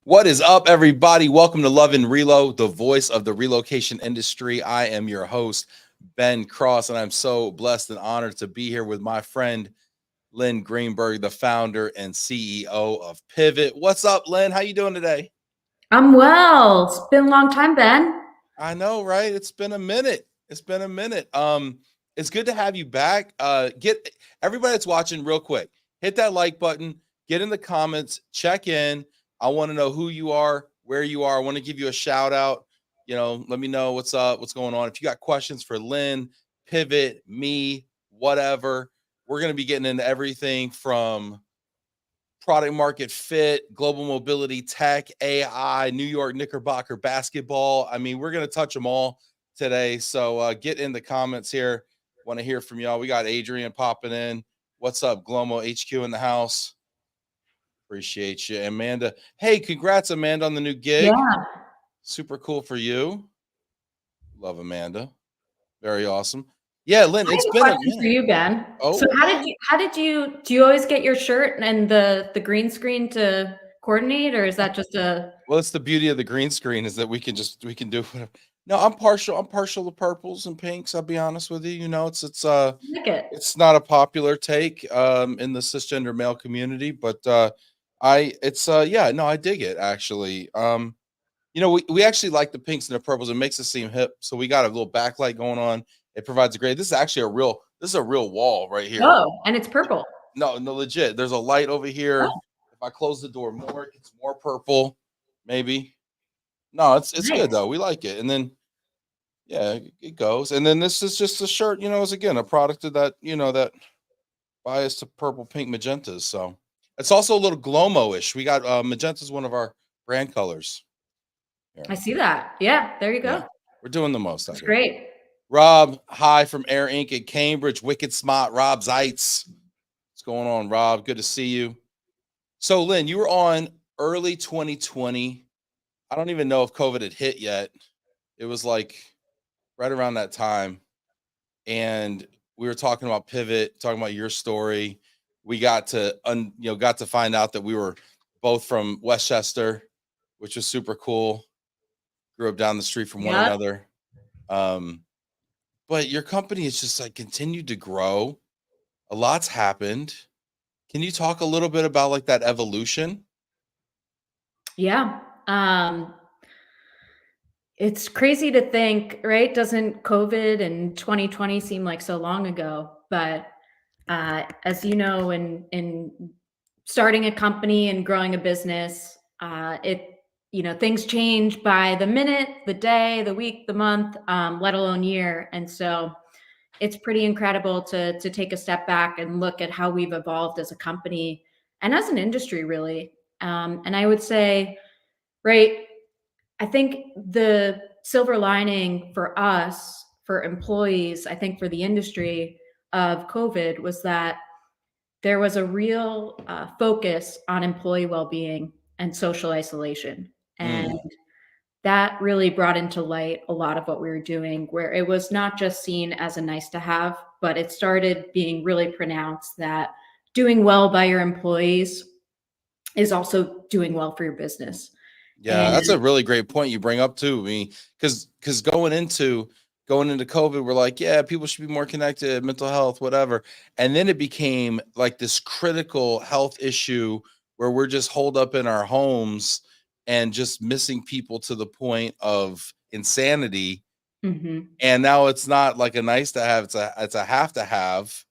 What is up, everybody? Welcome to Love and Relo, the voice of the relocation industry. I am your host, Ben Cross, and I'm so blessed and honored to be here with my friend, Lynn Greenberg, the founder and CEO of Pivt. What's up, Lynn? How you doing today? I'm well. It's been a long time, Ben. I know, right? It's been a minute. It's been a minute. It's good to have you back. Get everybody that's watching real quick. Hit that like button. Get in the comments. Check in. I want to know who you are, where you are. I want to give you a shout out. Let me know what's up, what's going on. If you got questions for Lynn, Pivt, me, whatever, we're going to be getting into everything from product market fit, global mobility, tech, AI, New York Knickerbocker basketball. I mean, we're going to touch them all today. So get in the comments here. Want to hear from y'all. We got Adrian popping in. What's up, Glomo HQ in the house? Appreciate you. Amanda. Hey, congrats, Amanda, on the new gig. Yeah. Super cool for you. Love Amanda. Very awesome. Yeah, Lynn, I it's have a been a question for minute. you, Ben. So Oh, do you always get your shirt and the green screen to coordinate, or is that just a well, it's the beauty of the green screen is that we can do whatever. No, I'm partial to purples and pinks. I'll be honest with you. like it? It's not a popular take in the cisgender male community, but yeah, no, I dig it actually. We actually like the pinks and the purples. It makes us seem hip. So we got a little backlight going on. It provides a great. This is actually a real wall right here. Oh, and it's purple. No, legit. There's a light over here. Oh, If I close the door more, it gets more purple. Maybe. No, it's good nice. though. We like it. And then yeah, it goes. And then this is just a shirt, is again a product of that bias to purple, pink, magentas. So it's also a little glomo-ish. We got magenta's one of our brand colors. Here. I see that. Yeah, there you Yeah. go. We're doing the most out It's here. great. Rob, hi from Air Inc. at Cambridge. Wicked Smart, Rob Zeitz. What's going on, Rob? Good to see you. So, Lynn, you were on early 2020. I don't even know if COVID had hit yet. It was like right around that time. And we were talking about Pivt, talking about your story. We got to find out that we were both from Westchester, which was super cool. Grew up down the street from one Yeah. another. But your company has just like continued to grow. A lot's happened. Can you talk a little bit about like that evolution? Yeah. It's crazy to think, right? Doesn't COVID and 2020 seem like so long ago? But as you know, in starting a company and growing a business, things change by the minute, the day, the week, the month, let alone year. And so it's pretty incredible to take a step back and look at how we've evolved as a company and as an industry, really. And I would say, right, I think the silver lining for us, for employees, I think for the industry of COVID was that there was a real focus on employee well-being and social isolation. And Mm, that really brought into light a lot of what we were doing, where it was not just seen as a nice to have, but it started being really pronounced that doing well by your employees is also doing well for your business. yeah, And that's a really great point you bring up too. I mean, because going into COVID, we're like, yeah, people should be more connected, mental health, whatever. And then it became like this critical health issue where we're just holed up in our homes and just missing people to the point of insanity. Mhm. And now it's not like a nice to have, it's a have to have.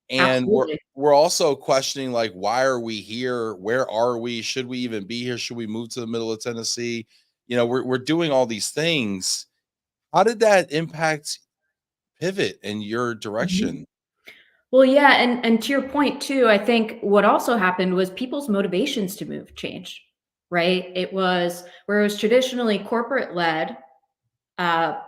And we're Absolutely. we're also questioning like, why are we here? Where are we? Should we even be here? Should we move to the middle of Tennessee? We're doing all these things. How did that impact Pivt in your Mhm. direction? Well, yeah, and to your point too, I think what also happened was people's motivations to move changed, right? It was where it was traditionally corporate led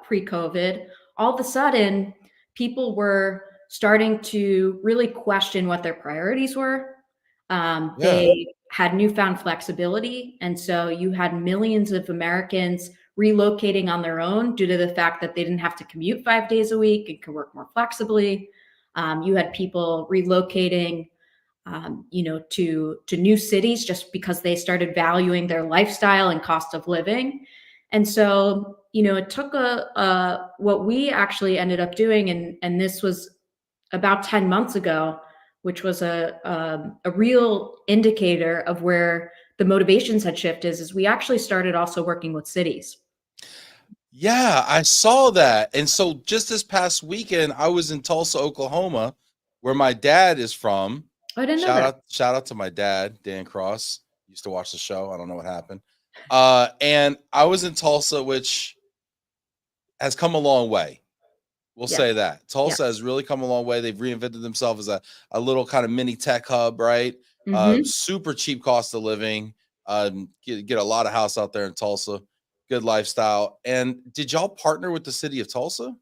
pre-COVID, all of a sudden people were starting to really question what their priorities were. Yeah. They had newfound flexibility, and so you had millions of Americans relocating on their own due to the fact that they didn't have to commute 5 days a week and could work more flexibly. You had people relocating to new cities just because they started valuing their lifestyle and cost of living. And so, it took what we actually ended up doing, and this was about 10 months ago, which was a real indicator of where the motivations had shifted, is we actually started also working with cities. Yeah, I saw that. And so just this past weekend, I was in Tulsa, Oklahoma, where my dad is from. Oh, I didn't know that. Shout out to my dad, Dan Cross. Used to watch the show. I don't know what happened. And I was in Tulsa, which has come a long way. We'll Yeah. say that. Yeah. Tulsa has really come a long way. They've reinvented themselves as a little kind of mini tech hub, right? Mhm. Super cheap cost of living. Get a lot of house out there in Tulsa. Good lifestyle. And did y'all partner with the city of Tulsa?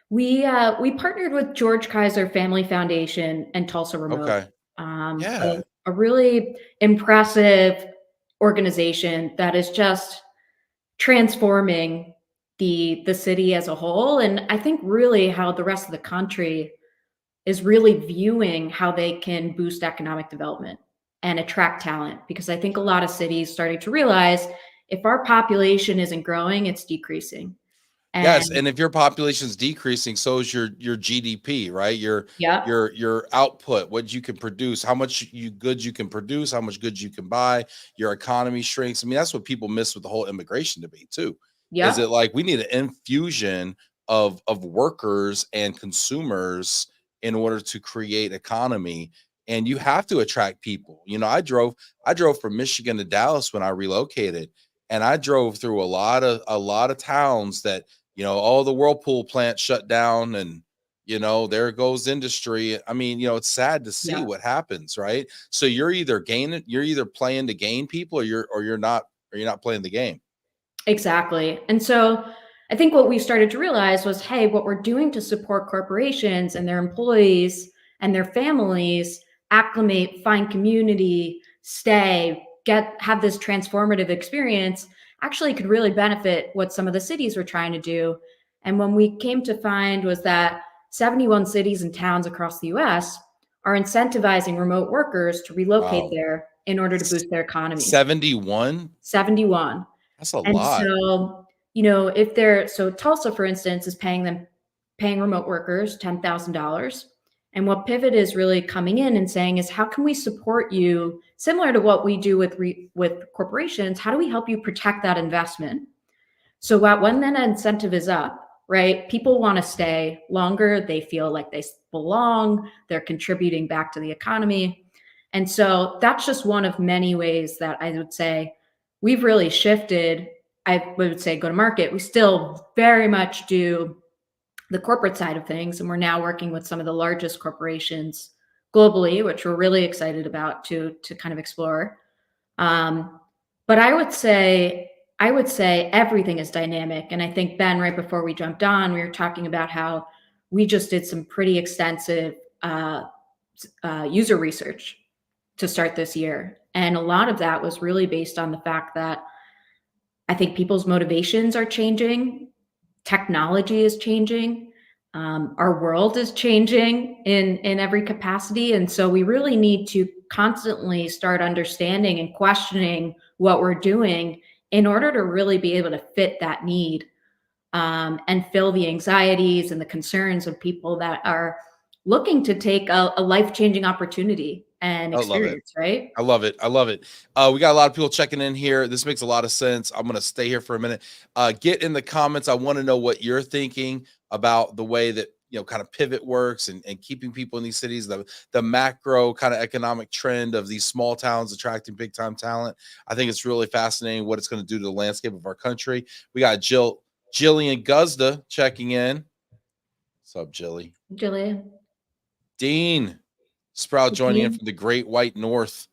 We partnered with George Kaiser Family Foundation and Tulsa Remote, Okay. a Yeah. a really impressive organization that is just transforming the city as a whole, and I think really how the rest of the country is really viewing how they can boost economic development and attract talent, because I think a lot of cities starting to realize if our population isn't growing, it's decreasing. Yes, And and if your population's decreasing, so is your GDP, right? yep, Your output, what you can produce, how much goods you can produce, how much goods you can buy, your economy shrinks. I mean, that's what people miss with the whole immigration debate too. Is yep, it like we need an infusion of workers and consumers in order to create economy, and you have to attract people. I drove from Michigan to Dallas when I relocated, and I drove through a lot of towns that all the Whirlpool plants shut down, and there goes industry. I mean, it's sad to see yep. what happens, right? So you're either playing to gain people, or you're not playing the game. Exactly. And so I think what we started to realize was, hey, what we're doing to support corporations and their employees and their families acclimate, find community, stay, have this transformative experience actually could really benefit what some of the cities were trying to do. And when we came to find was that 71 cities and towns across the US are incentivizing remote workers to relocate Wow. there in order to S- boost their economies. 71. 71. That's a And lot. so, so Tulsa, for instance, is paying remote workers $10,000. And what Pivot is really coming in and saying is, how can we support you, similar to what we do with corporations? How do we help you protect that investment? So when that incentive is up, right, people want to stay longer. They feel like they belong. They're contributing back to the economy. And so that's just one of many ways that I would say we've really shifted. I would say go to market. We still very much do the corporate side of things, and we're now working with some of the largest corporations globally, which we're really excited about to kind of explore. Um, but I would say everything is dynamic. And I think, Ben, right before we jumped on, we were talking about how we just did some pretty extensive user research to start this year. And a lot of that was really based on the fact that I think people's motivations are changing, technology is changing, our world is changing in every capacity, and so we really need to constantly start understanding and questioning what we're doing in order to really be able to fit that need, and fill the anxieties and the concerns of people that are looking to take a life-changing opportunity and I love it. experience, right? I love it. I love it. We got a lot of people checking in here. This makes a lot of sense. I'm going to stay here for a minute. Get in the comments. I want to know what you're thinking about the way that, kind of Pivot works, and keeping people in these cities, the macro kind of economic trend of these small towns attracting big time talent. I think it's really fascinating what it's going to do to the landscape of our country. We got Jillian Guzda checking in. What's up, Jilly? Julia? Dean Sprout joining in Dean? from the Great White North.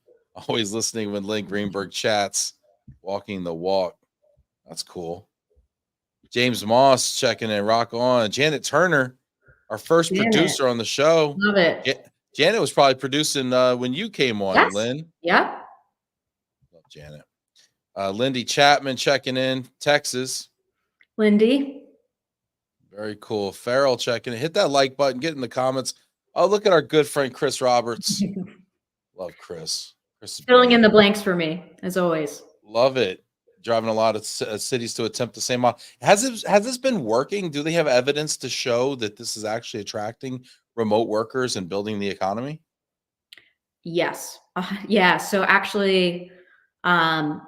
Always listening when Lynn Greenberg chats. Walking the walk. That's cool. James Moss checking in. Rock on. Janet Turner, our first Janet. producer on the show. Love it. Janet was probably producing when you came on, Yes. Lynn. Yep. Love Janet. Lindy Chapman checking in. Texas. Lindy. Very cool. Farrell checking in. Hit that like button. Get in the comments. Oh, look at our good friend Chris Roberts. Love Chris. Chris is Filling in brilliant. the blanks for me, as always. Love it. Driving a lot of cities to attempt the same model. Has this been working? Do they have evidence to show that this is actually attracting remote workers and building the economy? Yes. Yeah. So actually, um,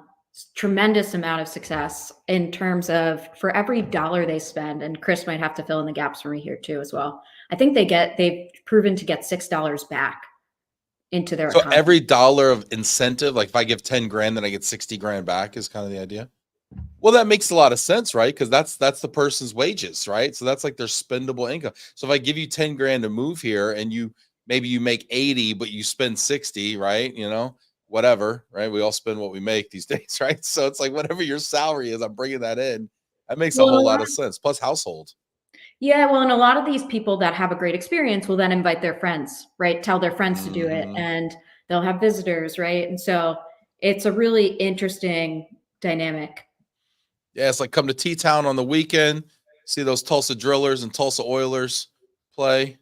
tremendous amount of success in terms of for every dollar they spend, and Chris might have to fill in the gaps for me here too as well. I think they've proven to get $6 back into their So economy. every dollar of incentive, like if I give 10 grand, then I get 60 grand back is kind of the idea. Well, that makes a lot of sense, right? Because that's the person's wages, right? So that's like their spendable income. So if I give you 10 grand to move here and maybe you make 80, but you spend 60, right? Whatever, right? We all spend what we make these days, right? So it's like whatever your salary is, I'm bringing that in. That makes a Well, and a whole lot lot, of sense. Plus household. yeah, well, and a lot of these people that have a great experience will then invite their friends, right? Tell their friends to do it, Mhm. and they'll have visitors, right? And so it's a really interesting dynamic. Yeah, it's like come to T-Town on the weekend, see those Tulsa Drillers and Tulsa Oilers play.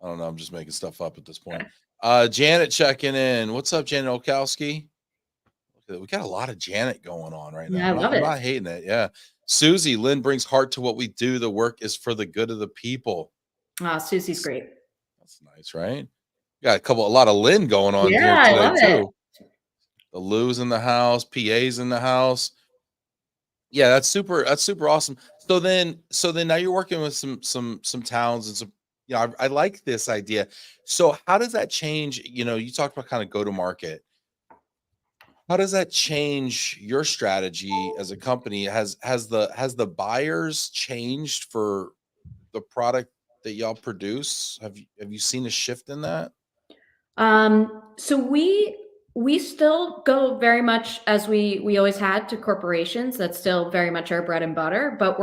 I don't know. I'm just making stuff up at this point. Janet checking in. What's up, Janet Olkowski? We got a lot of Janet going on right now. Yeah, I I'm not, love I'm it. not hating it. Yeah. Susie, Lynn brings heart to what we do. The work is for the good of the people. Susie's That's, great. that's nice, right? Got a lot of Lynn going on Yeah, here I today love it. too. The Lou's in the house, PA's in the house. Yeah, that's super. That's super awesome. So then now you're working with some towns and some. I like this idea. So how does that change? You talked about kind of go to market. How does that change your strategy as a company? Has the buyers changed for the product that y'all produce? Have you seen a shift in that? So we still go very much as we always had to corporations. That's still very much our bread and butter, but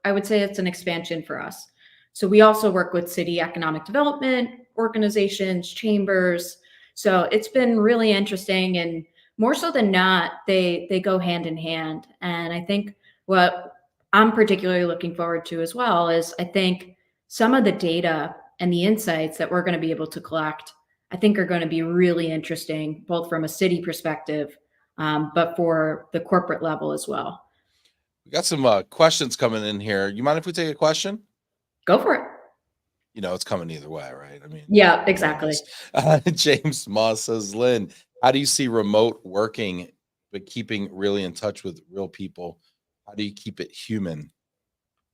I would say it's an expansion for us. So we also work with city economic development organizations, chambers. So it's been really interesting, and more so than not, they go hand in hand. And I think what I'm particularly looking forward to as well is I think some of the data and the insights that we're going to be able to collect I think are going to be really interesting, both from a city perspective, but for the corporate level as well. We got some questions coming in here. You mind if we take a question? Go for it. It's coming either way, right? I mean, Yeah, you know exactly. this. James Moss says, Lynn, how do you see remote working, but keeping really in touch with real people? How do you keep it human?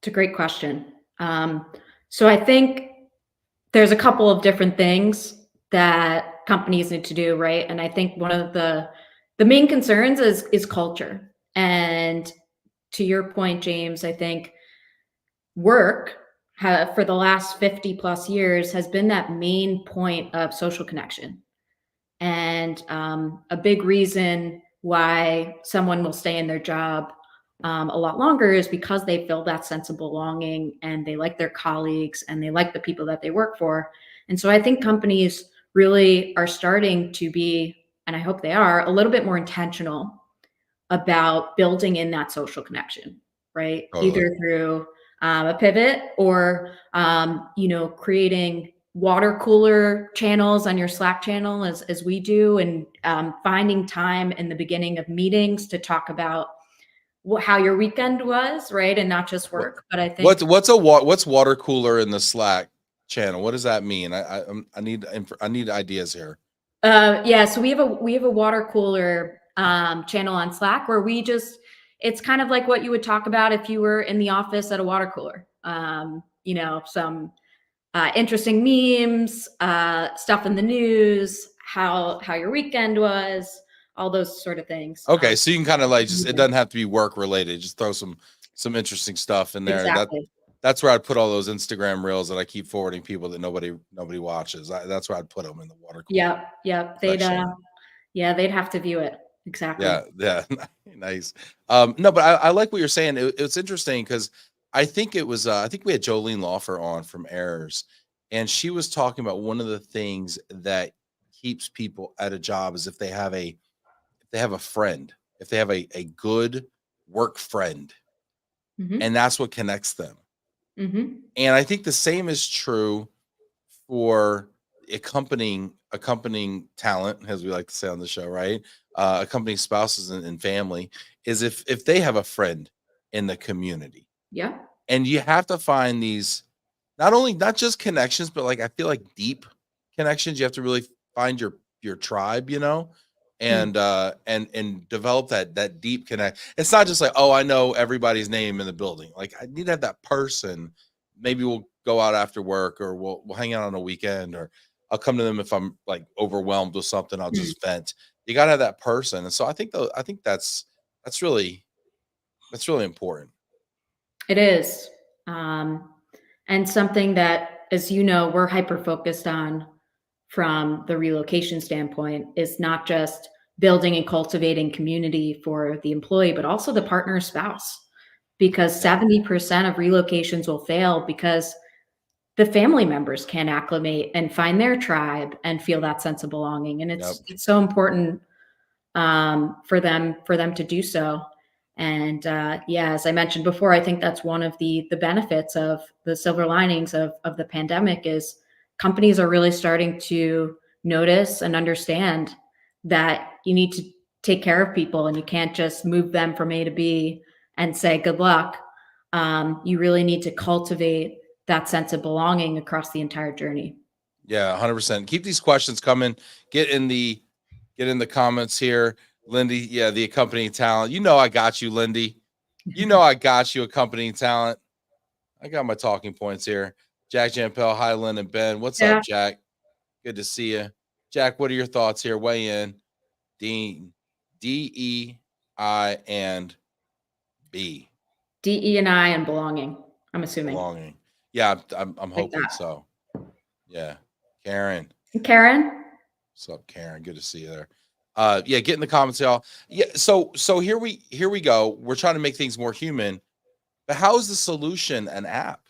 It's a great question. So I think there's a couple of different things that companies need to do, right? And I think one of the main concerns is culture. And to your point, James, I think work for the last 50 plus years has been that main point of social connection. And a big reason why someone will stay in their job a lot longer is because they feel that sense of belonging and they like their colleagues and they like the people that they work for. And so I think companies really are starting to be, and I hope they are, a little bit more intentional about building in that social connection, right? Totally. Either through a pivot or, creating water cooler channels on your Slack channel as we do, and finding time in the beginning of meetings to talk about how your weekend was, right? And not just What, work. But I what's think what's what's water cooler in the Slack channel? What does that mean? I need ideas here. Yeah, so we have a water cooler channel on Slack where it's kind of like what you would talk about if you were in the office at a water cooler. Some interesting memes, stuff in the news, how your weekend was, all those sort of things. Okay, so you can kind of like just it Mhm. doesn't have to be work related. Just throw some interesting stuff in there. Exactly. That's where I'd put all those Instagram reels that I keep forwarding people that nobody watches. That's where I'd put them in the water cooler Yep. Yep. section. They'd have to view it. Exactly. Yeah, yeah, nice. No, but I like what you're saying. It's interesting because I think we had Jolene Lawfer on from Errors, and she was talking about one of the things that keeps people at a job is if they have a friend, if they have a good work friend, and Hmm. that's what connects them. Hmm. And I think the same is true for accompanying talent, as we like to say on the show, right? Accompanying spouses and family is if they have a friend in the community, Yeah. and you have to find these not just connections, but like I feel like deep connections. You have to really find your tribe, Mm. and develop that deep connect. It's not just like, oh, I know everybody's name in the building. Like I need to have that person. Maybe we'll go out after work, or we'll hang out on a weekend, or I'll come to them if I'm like overwhelmed with something. I'll Mm. just vent. You got to have that person, and so I think that's really important. It is. And something that, as you know, we're hyper focused on from the relocation standpoint is not just building and cultivating community for the employee, but also the partner spouse. Because Yeah. 70% of relocations will fail because the family members can't acclimate and find their tribe and feel that sense of belonging. And Yep. it's so important for them to do so. And yeah, as I mentioned before, I think that's one of the benefits of the silver linings of the pandemic is companies are really starting to notice and understand that you need to take care of people and you can't just move them from A to B and say good luck. You really need to cultivate that sense of belonging across the entire journey. Yeah, 100%. Keep these questions coming. Get in the get in the comments here. Lindy, yeah, the accompanying talent. You know I got you, Lindy. You know I got you, accompanying talent. I got my talking points here. Jack Jampel, hi, Lynn and Ben. What's up, Yeah. Jack? Good to see you. Jack, what are your thoughts here? Weigh in. DEI and B. DE&I and belonging, I'm assuming. Belonging. Yeah, I'm Like hoping that. so. Yeah. Karen. Karen? What's up, Karen? Good to see you there. Yeah, get in the comments, y'all. Yeah, so here we go. We're trying to make things more human, but how is the solution an app?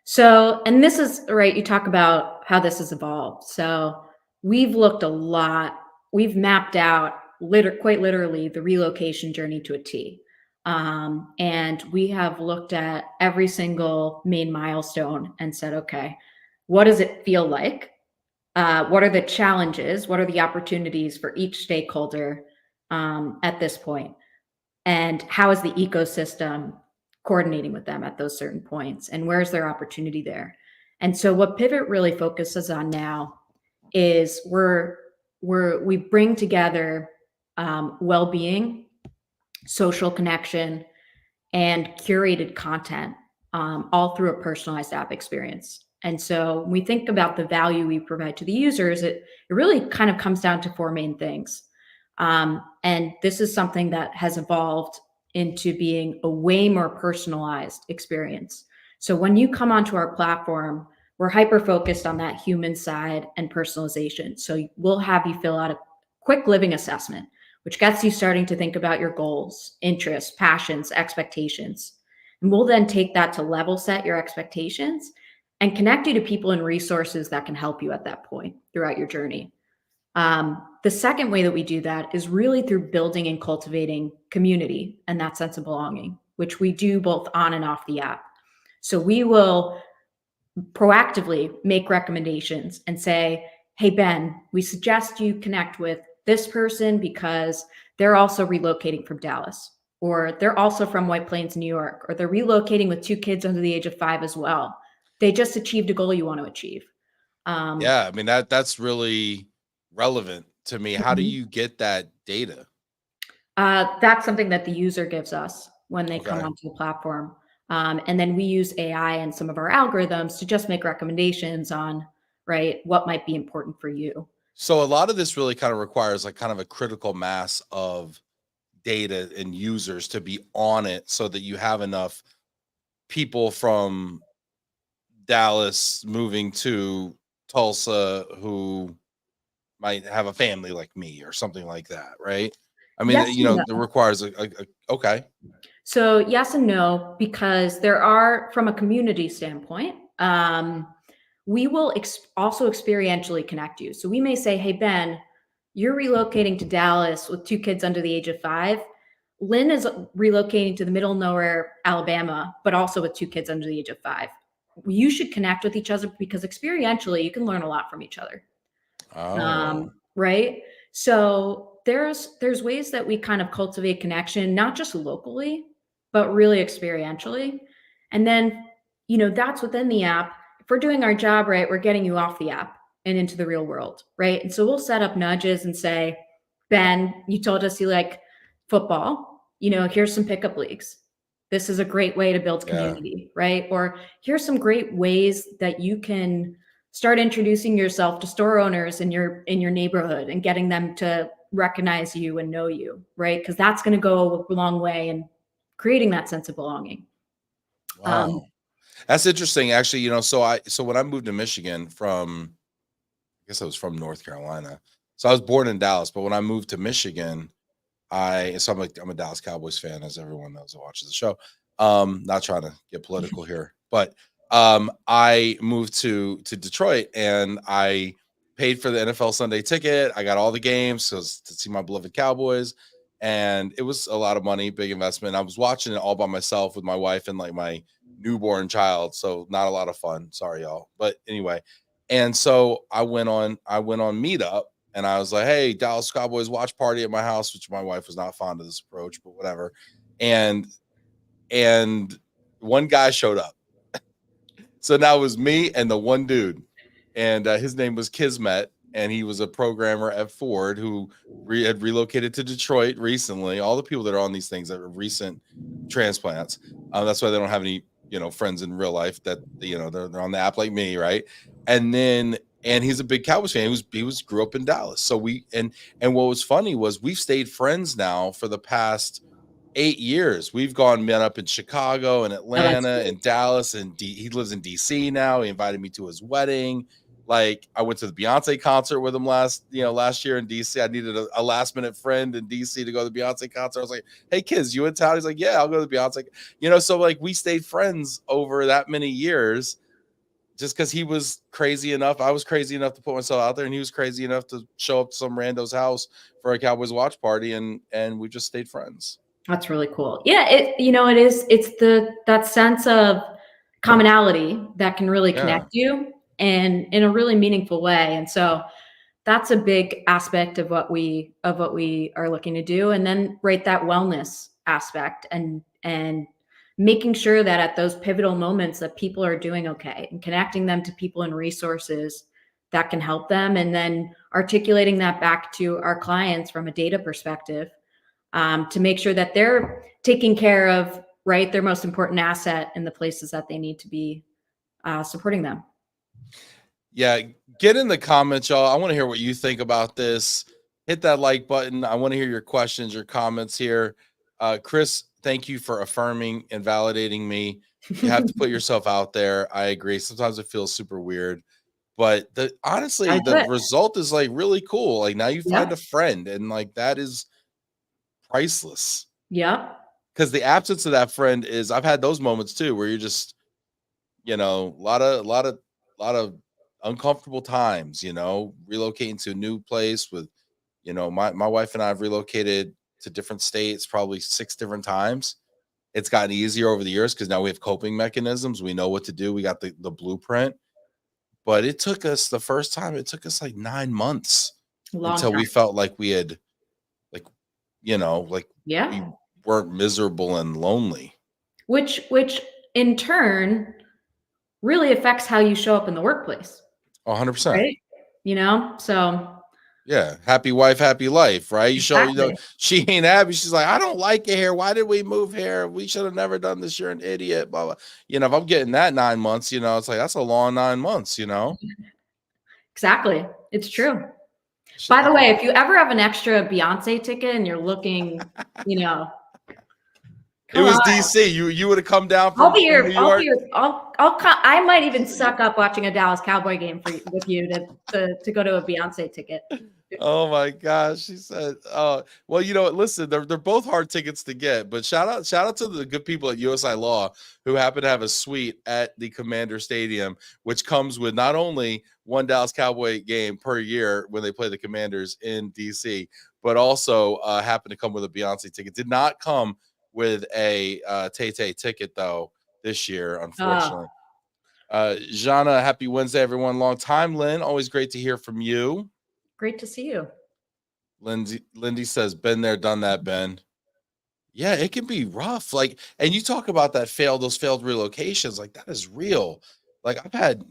So, and this is right, you talk about how this has evolved. So, we've looked a lot, we've mapped out quite literally the relocation journey to a T. And we have looked at every single main milestone and said, okay, what does it feel like? What are the challenges? What are the opportunities for each stakeholder at this point? And how is the ecosystem coordinating with them at those certain points? And where's their opportunity there? And so what Pivot really focuses on now is we bring together well-being, social connection, and curated content all through a personalized app experience. And so when we think about the value we provide to the users, it really kind of comes down to four main things. And this is something that has evolved into being a way more personalized experience. So when you come onto our platform, we're hyper focused on that human side and personalization. So we'll have you fill out a quick living assessment, which gets you starting to think about your goals, interests, passions, expectations. And we'll then take that to level set your expectations and connect you to people and resources that can help you at that point throughout your journey. The second way that we do that is really through building and cultivating community and that sense of belonging, which we do both on and off the app. So we will proactively make recommendations and say, hey, Ben, we suggest you connect with this person because they're also relocating from Dallas, or they're also from White Plains, New York, or they're relocating with two kids under the age of 5 as well. They just achieved a goal you want to achieve. Yeah, I mean that's really relevant to me. How do Mhm. you get that data? That's something that the user gives us when they come Okay. onto the platform. And then we use AI and some of our algorithms to just make recommendations on, right, what might be important for you. So a lot of this really kind of requires like kind of a critical mass of data and users to be on it so that you have enough people from Dallas moving to Tulsa who might have a family like me or something like that, right? I mean, Yes and no. that requires okay. So yes and no, because there are, from a community standpoint, we will also experientially connect you. So we may say, hey, Ben, you're relocating to Dallas with two kids under the age of 5. Lynn is relocating to the middle of nowhere, Alabama, but also with two kids under the age of 5. you should connect with each other because experientially you can learn a lot from each other. Oh, Right. So there's ways that we kind of cultivate connection, not just locally, but really experientially. And then, that's within the app. If we're doing our job right, we're getting you off the app and into the real world. Right. And so we'll set up nudges and say, Ben, you told us you like football. Here's some pickup leagues. This is a great way to build yeah. community, right? Or here's some great ways that you can start introducing yourself to store owners in your neighborhood and getting them to recognize you and know you, right? Because that's going to go a long way in creating that sense of belonging. Wow. That's interesting. Actually, so when I moved to Michigan from, I guess I was from North Carolina. So I was born in Dallas, but when I moved to Michigan, I'm a Dallas Cowboys fan, as everyone knows that watches the show. Not trying to get political here, but I moved to Detroit and I paid for the NFL Sunday ticket. I got all the games to see my beloved Cowboys, and it was a lot of money, big investment. I was watching it all by myself with my wife and like my newborn child, so not a lot of fun. Sorry, y'all. But anyway, and so I went on Meetup and I was like, hey, Dallas Cowboys watch party at my house, which my wife was not fond of this approach, but whatever. And one guy showed up. So now it was me and the one dude. And his name was Kismet. And he was a programmer at Ford who had relocated to Detroit recently. All the people that are on these things that are recent transplants. That's why they don't have any, friends in real life that, they're on the app like me. Right. And he's a big Cowboys fan. He grew up in Dallas. So and what was funny was we've stayed friends now for the past 8 years. We've met up in Chicago and Atlanta and Dallas, and he lives in DC now. He invited me to his wedding. Like I went to the Beyonce concert with him last year in DC. I needed a last minute friend in DC to go to the Beyonce concert. I was like, hey kids, you in town? He's like, yeah, I'll go to the Beyonce. So like we stayed friends over that many years just because he was crazy enough. I was crazy enough to put myself out there, and he was crazy enough to show up to some rando's house for a Cowboys watch party, and we just stayed friends. That's really cool. Yeah, it's that sense of commonality that can really connect you and in a really meaningful way. And so that's a big aspect of what we are looking to do. And then that wellness aspect and making sure that at those pivotal moments that people are doing okay and connecting them to people and resources that can help them, and then articulating that back to our clients from a data perspective, to make sure that they're taking care of their most important asset in the places that they need to be supporting them. Yeah, get in the comments, y'all. I want to hear what you think about this. Hit that like button. I want to hear your questions, your comments here. Chris, thank you for affirming and validating me. You have to put yourself out there. I agree. Sometimes it feels super weird, but honestly, the result is like really cool. Like now you find a friend, and like that is priceless. Yeah. Because the absence of that friend is, I've had those moments too, where you're just, a lot of uncomfortable times, relocating to a new place with, my wife and I have relocated to different states probably 6 different times. It's gotten easier over the years because now we have coping mechanisms. We know what to do. We got the blueprint. But the first time, it took us like 9 months until we felt like we had, like, we weren't miserable and lonely. Which in turn really affects how you show up in the workplace. 100%. Right? So yeah, happy wife, happy life, right? You show, she ain't happy. She's like, I don't like it here. Why did we move here? We should have never done this. You're an idiot. Blah, blah. If I'm getting that 9 months, it's like, that's a long 9 months, Exactly. It's true. By the way, if you ever have an extra Beyonce ticket and you're looking, it was DC. You would have come down from New York. I might even suck up watching a Dallas Cowboy game with you to go to a Beyonce ticket. Oh my gosh, she said. Oh well, listen, they're both hard tickets to get, but shout out to the good people at USI Law who happen to have a suite at the Commander Stadium, which comes with not only one Dallas Cowboy game per year when they play the Commanders in DC, but also happen to come with a Beyonce ticket. Did not come with a Tay-Tay ticket though this year, unfortunately. Jana, happy Wednesday, everyone. Long time, Lynn. Always great to hear from you. Great to see you. Lindy says, been there, done that, Ben. Yeah, it can be rough. Like, and you talk about those failed relocations, like that is real. Like I've had,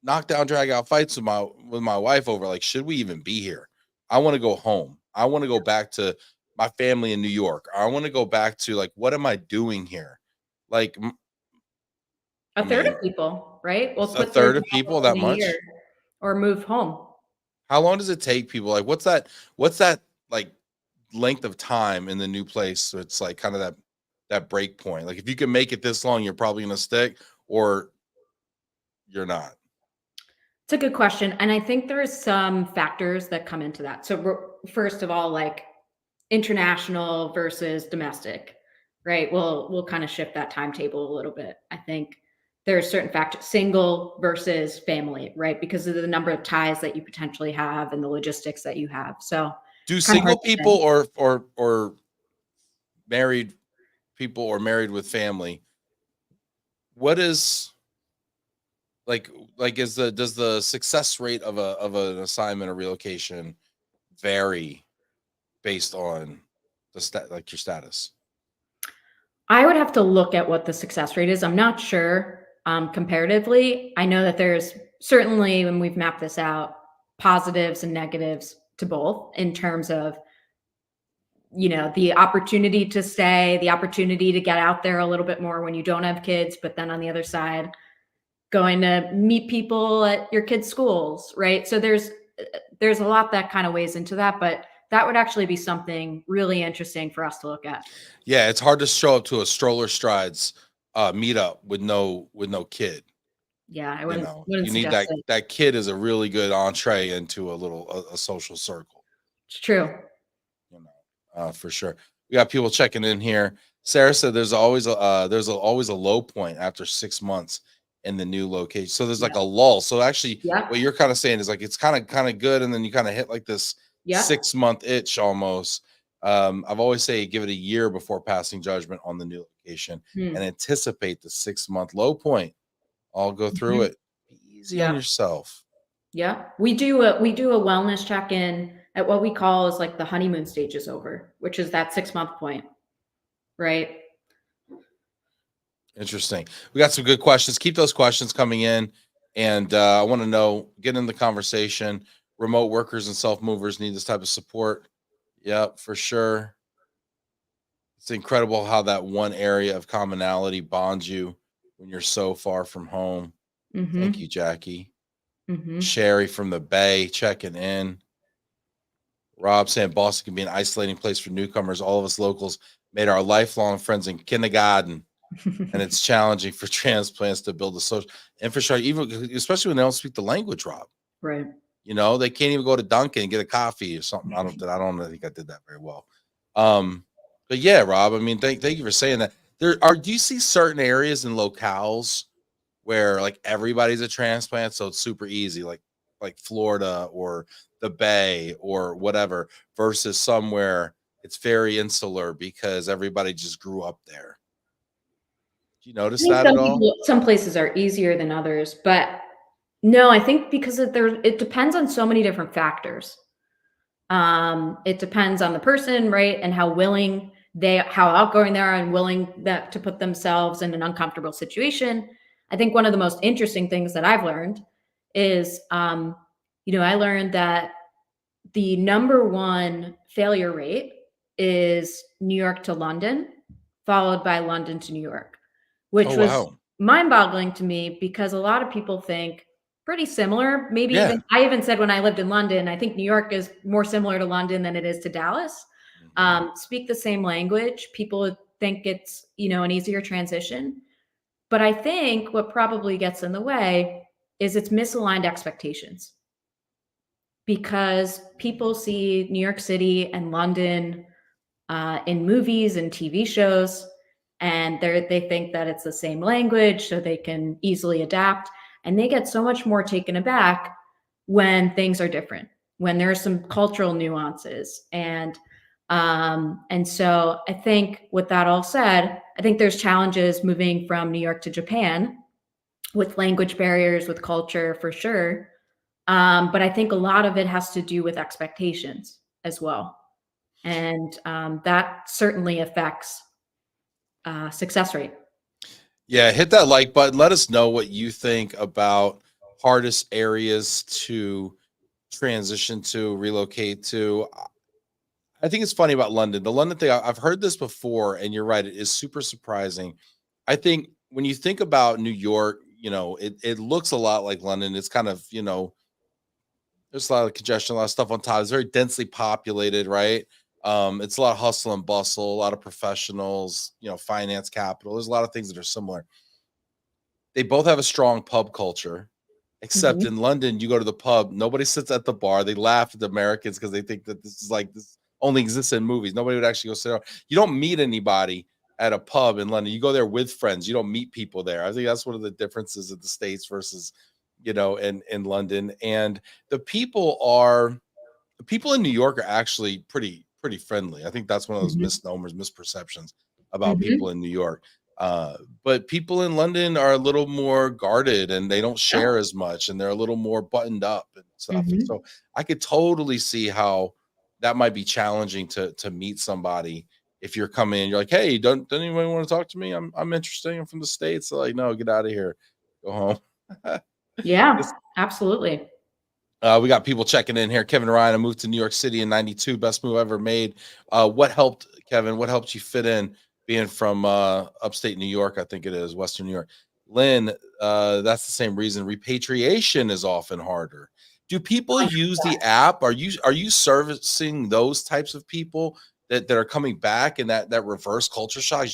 knockdown, drag out fights with my wife over like, should we even be here? I want to go home. I want to go back to my family in New York. I want to go back to like, what am I doing here? Like, A I third mean, of people, right, will a quit their third of job people that within a year much. or move home. How long does it take people? Like, what's that like length of time in the new place? So it's like kind of that break point. Like, if you can make it this long, you're probably gonna stick, or you're not. It's a good question, and I think there's some factors that come into that. So first of all, like international versus domestic, right? We'll kind of shift that timetable a little bit. I think there's certain factors, single versus family, right? Because of the number of ties that you potentially have and the logistics that you have. So Do it's kind of hard single to people say. or married people or married with family, what is like is the does the success rate of an assignment or relocation vary based on like your status? I would have to look at what the success rate is. I'm not sure comparatively. I know that there's certainly, when we've mapped this out, positives and negatives to both in terms of, the opportunity to stay, the opportunity to get out there a little bit more when you don't have kids, but then on the other side, going to meet people at your kids' schools, right? So there's a lot that kind of weighs into that, but that would actually be something really interesting for us to look at. Yeah, it's hard to show up to a stroller strides meetup with no kid. Yeah, I You wouldn't know, wouldn't you need suggest it. that kid is a really good entree into a social circle. It's true. For sure. We got people checking in here. Sarah said there's always always a low point after 6 months in the new location. So there's like Yeah. a lull. So actually, what Yep. you're kind of saying is like it's kind of good, and then you kind of hit like this Yep. 6 month itch almost. I've always say give it a year before passing judgment on the new location and Mm. anticipate the 6 month low point. I'll go through Mhm. it. Be easy on Yep. yourself. Yep. We do a wellness check-in at what we call is like the honeymoon stage is over, which is that 6-month point, right? Interesting. We got some good questions. Keep those questions coming in. And I want to know, get in the conversation. Remote workers and self movers need this type of support. Yep, for sure. It's incredible how that one area of commonality bonds you when you're so far from home. Thank you, Mhm. Jackie. Mhm. Sherry from the Bay checking in. Rob saying Boston can be an isolating place for newcomers. All of us locals made our lifelong friends in kindergarten, and it's challenging for transplants to build a social infrastructure, even especially when they don't speak the language, Rob. Right. They can't even go to Dunkin' and get a coffee or something. I don't think I did that very well. Um, but yeah, Rob, I mean, thank you for saying that. Do you see certain areas and locales where like everybody's a transplant, so it's super easy, like Florida or the Bay or whatever, versus somewhere it's very insular because everybody just grew up there. Do you I notice think that at all? some places are easier than others, but no, I think because it depends on so many different factors. It depends on the person, right? And how outgoing they are and willing that to put themselves in an uncomfortable situation. I think one of the most interesting things that I've learned is, I learned that the number one failure rate is New York to London, followed by London to New York, Oh which was wow. mind boggling to me because a lot of people think pretty similar. Maybe Yeah. I even said when I lived in London, I think New York is more similar to London than it is to Dallas. Mhm. Speak the same language. People would think it's, an easier transition. But I think what probably gets in the way is it's misaligned expectations because people see New York City and London in movies and TV shows, and they think that it's the same language, so they can easily adapt, and they get so much more taken aback when things are different, when there are some cultural nuances, and so I think with that all said, I think there's challenges moving from New York to Japan with language barriers, with culture for sure. But I think a lot of it has to do with expectations as well. And that certainly affects success rate. Yeah, hit that like button. Let us know what you think about hardest areas to transition to, relocate to. I think it's funny about London. The London thing, I've heard this before, and you're right, it is super surprising. I think when you think about New York, it looks a lot like London. It's kind of, there's a lot of congestion, a lot of stuff on top. It's very densely populated, right? It's a lot of hustle and bustle, a lot of professionals, finance capital. There's a lot of things that are similar. They both have a strong pub culture, except Mhm. in London, you go to the pub, nobody sits at the bar. They laugh at the Americans because they think that this is like this only exists in movies. Nobody would actually go sit down. You don't meet anybody at a pub in London. You go there with friends. You don't meet people there. I think that's one of the differences of the States versus, in London. And the people in New York are actually pretty friendly. I think that's one of those Mhm. misnomers, misperceptions about people Mhm. in New York. But people in London are a little more guarded and they don't Yeah. share as much and they're a little more buttoned up and stuff. And Mhm. so I could totally see how that might be challenging to meet somebody if you're coming in, you're like, hey, don't anybody want to talk to me? I'm interesting. I'm from the States. They're like, no, get out of here. Go home. Yeah, absolutely. We got people checking in here. Kevin Ryan, I moved to New York City in '92. Best move I ever made. What helped, Kevin? What helped you fit in being from upstate New York? I think it is Western New York. Lynn, that's the same reason. Repatriation is often harder. Do people use the app? Are you servicing those types of people that are coming back and that reverse culture shock?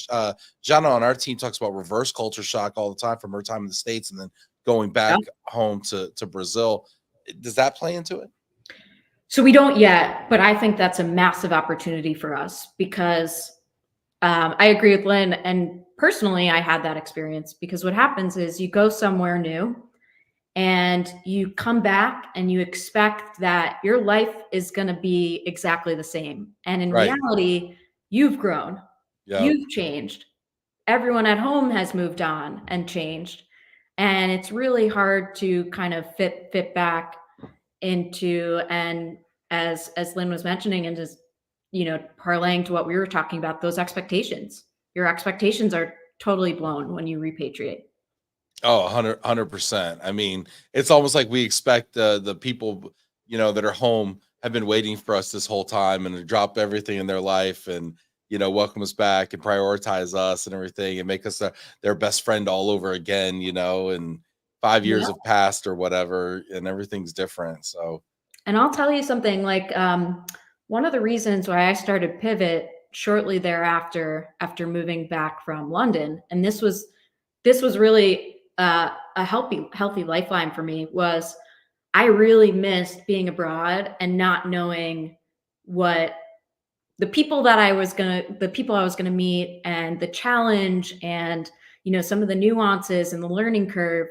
Jana on our team talks about reverse culture shock all the time from her time in the States and then going Yeah. back home to Brazil. Does that play into it? So we don't yet, but I think that's a massive opportunity for us because I agree with Lynn. And personally, I had that experience because what happens is you go somewhere new and you come back and you expect that your life is going to be exactly the same. And in Right. reality, you've grown, Yep. you've changed. Everyone at home has moved on and changed. And it's really hard to kind of fit back into, and as Lynn was mentioning, and just parlaying to what we were talking about, those expectations. Your expectations are totally blown when you repatriate. Oh, 100%. I mean, it's almost like we expect the people, that are home have been waiting for us this whole time and to drop everything in their life and, welcome us back and prioritize us and everything and make us their best friend all over again, and 5 years Yeah. have passed or whatever and everything's different. So, And I'll tell you something, like one of the reasons why I started Pivot shortly thereafter, after moving back from London, and this was really a healthy lifeline for me, was I really missed being abroad and not knowing what the people I was gonna meet, and the challenge, and some of the nuances and the learning curve.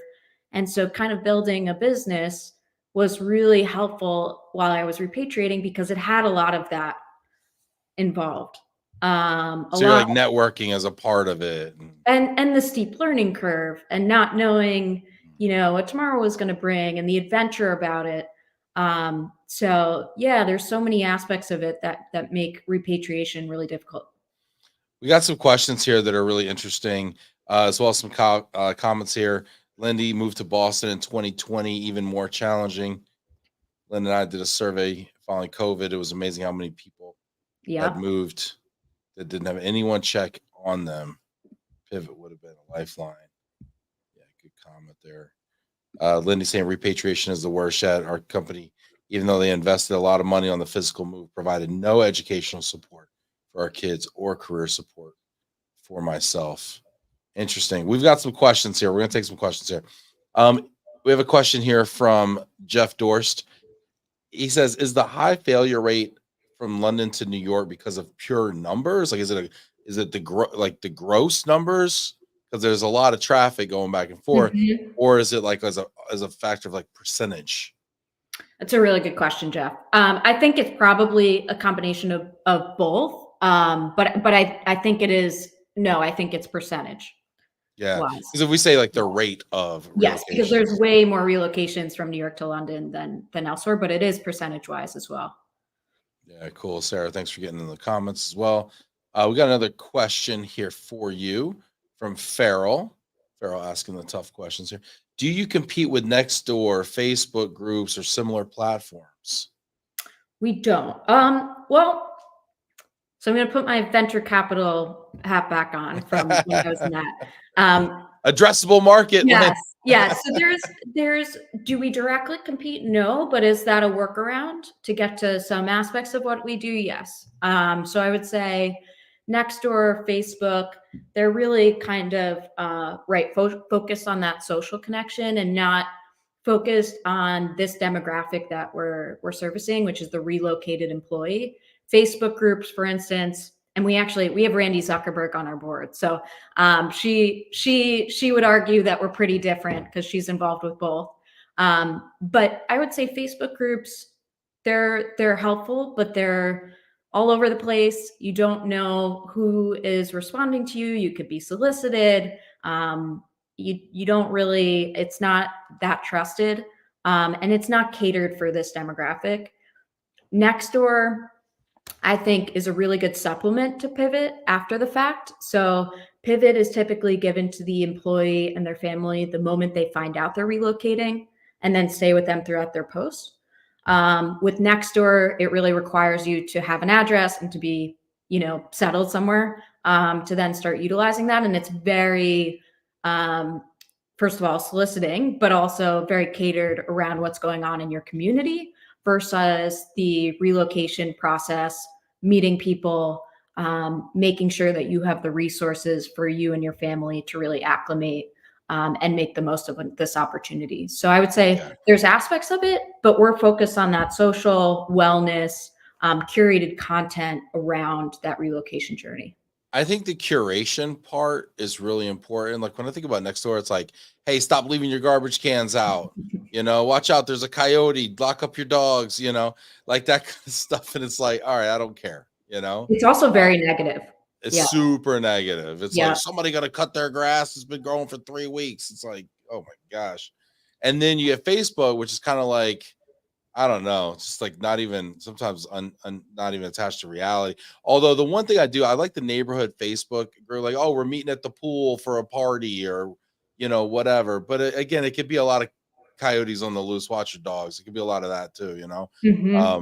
And so kind of building a business was really helpful while I was repatriating because it had a lot of that involved. A so you're lot. like networking as a part of it. And the steep learning curve, and not knowing what tomorrow was going to bring, and the adventure about it. So yeah, there's so many aspects of it that make repatriation really difficult. We got some questions here that are really interesting, as well as some comments here. Lindy moved to Boston in 2020, even more challenging. Lynn and I did a survey following COVID. It was amazing how many people had Yeah. moved that didn't have anyone check on them. Pivot would have been a lifeline. Yeah, good comment there. Lindy saying repatriation is the worst yet. Our company, even though they invested a lot of money on the physical move, provided no educational support for our kids or career support for myself. Interesting. We've got some questions here. We're going to take some questions here. We have a question here from Jeff Dorst. He says, "Is the high failure rate from London to New York because of pure numbers? Like, is it the gross numbers because there's a lot of traffic going back and forth, Mhm. or is it like as a factor of like percentage?" That's a really good question, Jeff. I think it's probably a combination of both. But I think it is, no, I think it's percentage. Yeah, wise. because if we say like the rate of Yes, because there's relocations. way more relocations from New York to London than elsewhere, but it is percentage wise as well. Yeah, cool. Sarah, thanks for getting in the comments as well. We got another question here for you from Farrell. Farrell asking the tough questions here. Do you compete with Nextdoor, Facebook groups, or similar platforms? We don't. Well, so I'm going to put my venture capital hat back on from when I was in that. Addressable market, Lynn. Yes, yes. So there's do we directly compete? No, but is that a workaround to get to some aspects of what we do? Yes. So I would say Nextdoor, Facebook, they're really kind of focused on that social connection and not focused on this demographic that we're servicing, which is the relocated employee. Facebook groups, for instance, and we have Randy Zuckerberg on our board. So she would argue that we're pretty different because she's involved with both. But I would say Facebook groups, they're helpful, but they're all over the place. You don't know who is responding to you. You could be solicited. You don't really, it's not that trusted. And it's not catered for this demographic. Nextdoor, I think, is a really good supplement to Pivt after the fact. So Pivt is typically given to the employee and their family the moment they find out they're relocating, and then stay with them throughout their post. With Nextdoor, it really requires you to have an address and to be, settled somewhere to then start utilizing that. And it's very, first of all, soliciting, but also very catered around what's going on in your community versus the relocation process, meeting people, making sure that you have the resources for you and your family to really acclimate and make the most of this opportunity. So I would say there's aspects of it, but we're focused on that social wellness, curated content around that relocation journey. I think the curation part is really important. Like when I think about Nextdoor, it's like, hey, stop leaving your garbage cans out. Watch out. There's a coyote. Lock up your dogs. Like that kind of stuff. And it's like, all right, I don't care. It's also very negative. It's super negative. It's like somebody got to cut their grass. It's been growing for 3 weeks. It's like, oh my gosh. And then you have Facebook, which is kind of like, I don't know. It's just like not even sometimes not even attached to reality. Although the one thing I like the neighborhood Facebook group, like, oh, we're meeting at the pool for a party or, whatever. But again, it could be a lot of coyotes on the loose. Watch your dogs. It could be a lot of that too,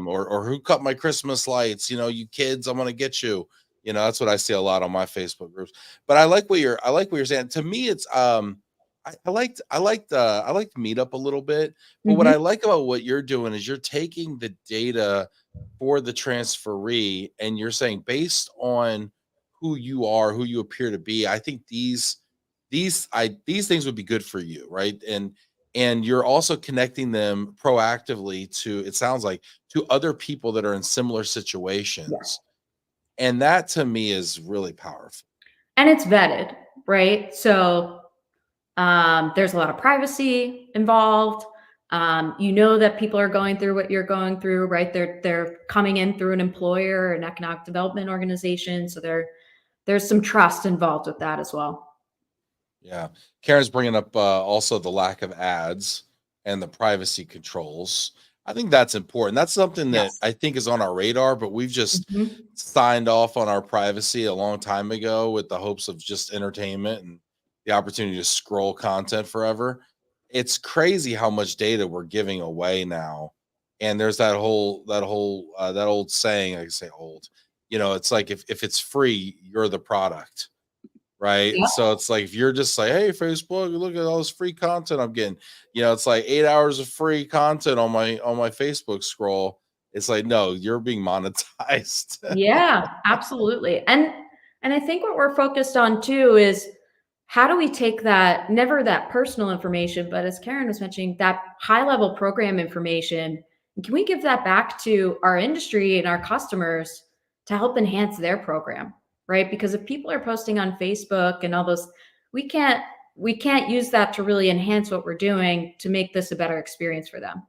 or who cut my Christmas lights? You kids, I'm going to get you. That's what I see a lot on my Facebook groups. But I like what you're saying. To me, it's, I liked Meetup a little bit, but what I like about what you're doing is you're taking the data for the transferee and you're saying based on who you are, who you appear to be, I think these things would be good for you, right? And you're also connecting them proactively to, it sounds like, to other people that are in similar situations. And that to me is really powerful. And it's vetted, right? So there's a lot of privacy involved. That people are going through what you're going through, right? They're coming in through an employer or an economic development organization. So there's some trust involved with that as well. Yeah. Karen's bringing up also the lack of ads and the privacy controls. I think that's important. That's something that I think is on our radar, but we've just signed off on our privacy a long time ago with the hopes of just entertainment and the opportunity to scroll content forever. It's crazy how much data we're giving away now. And there's that old saying, I say old, it's like if it's free, you're the product. Right. Yep. So it's like if you're just like, hey, Facebook, look at all this free content I'm getting, it's like 8 hours of free content on my Facebook scroll. It's like, no, you're being monetized. Yeah, absolutely. And I think what we're focused on too is how do we take that, never that personal information, but as Karen was mentioning, that high level program information, and can we give that back to our industry and our customers to help enhance their program? Right? Because if people are posting on Facebook and all those, we can't use that to really enhance what we're doing to make this a better experience for them.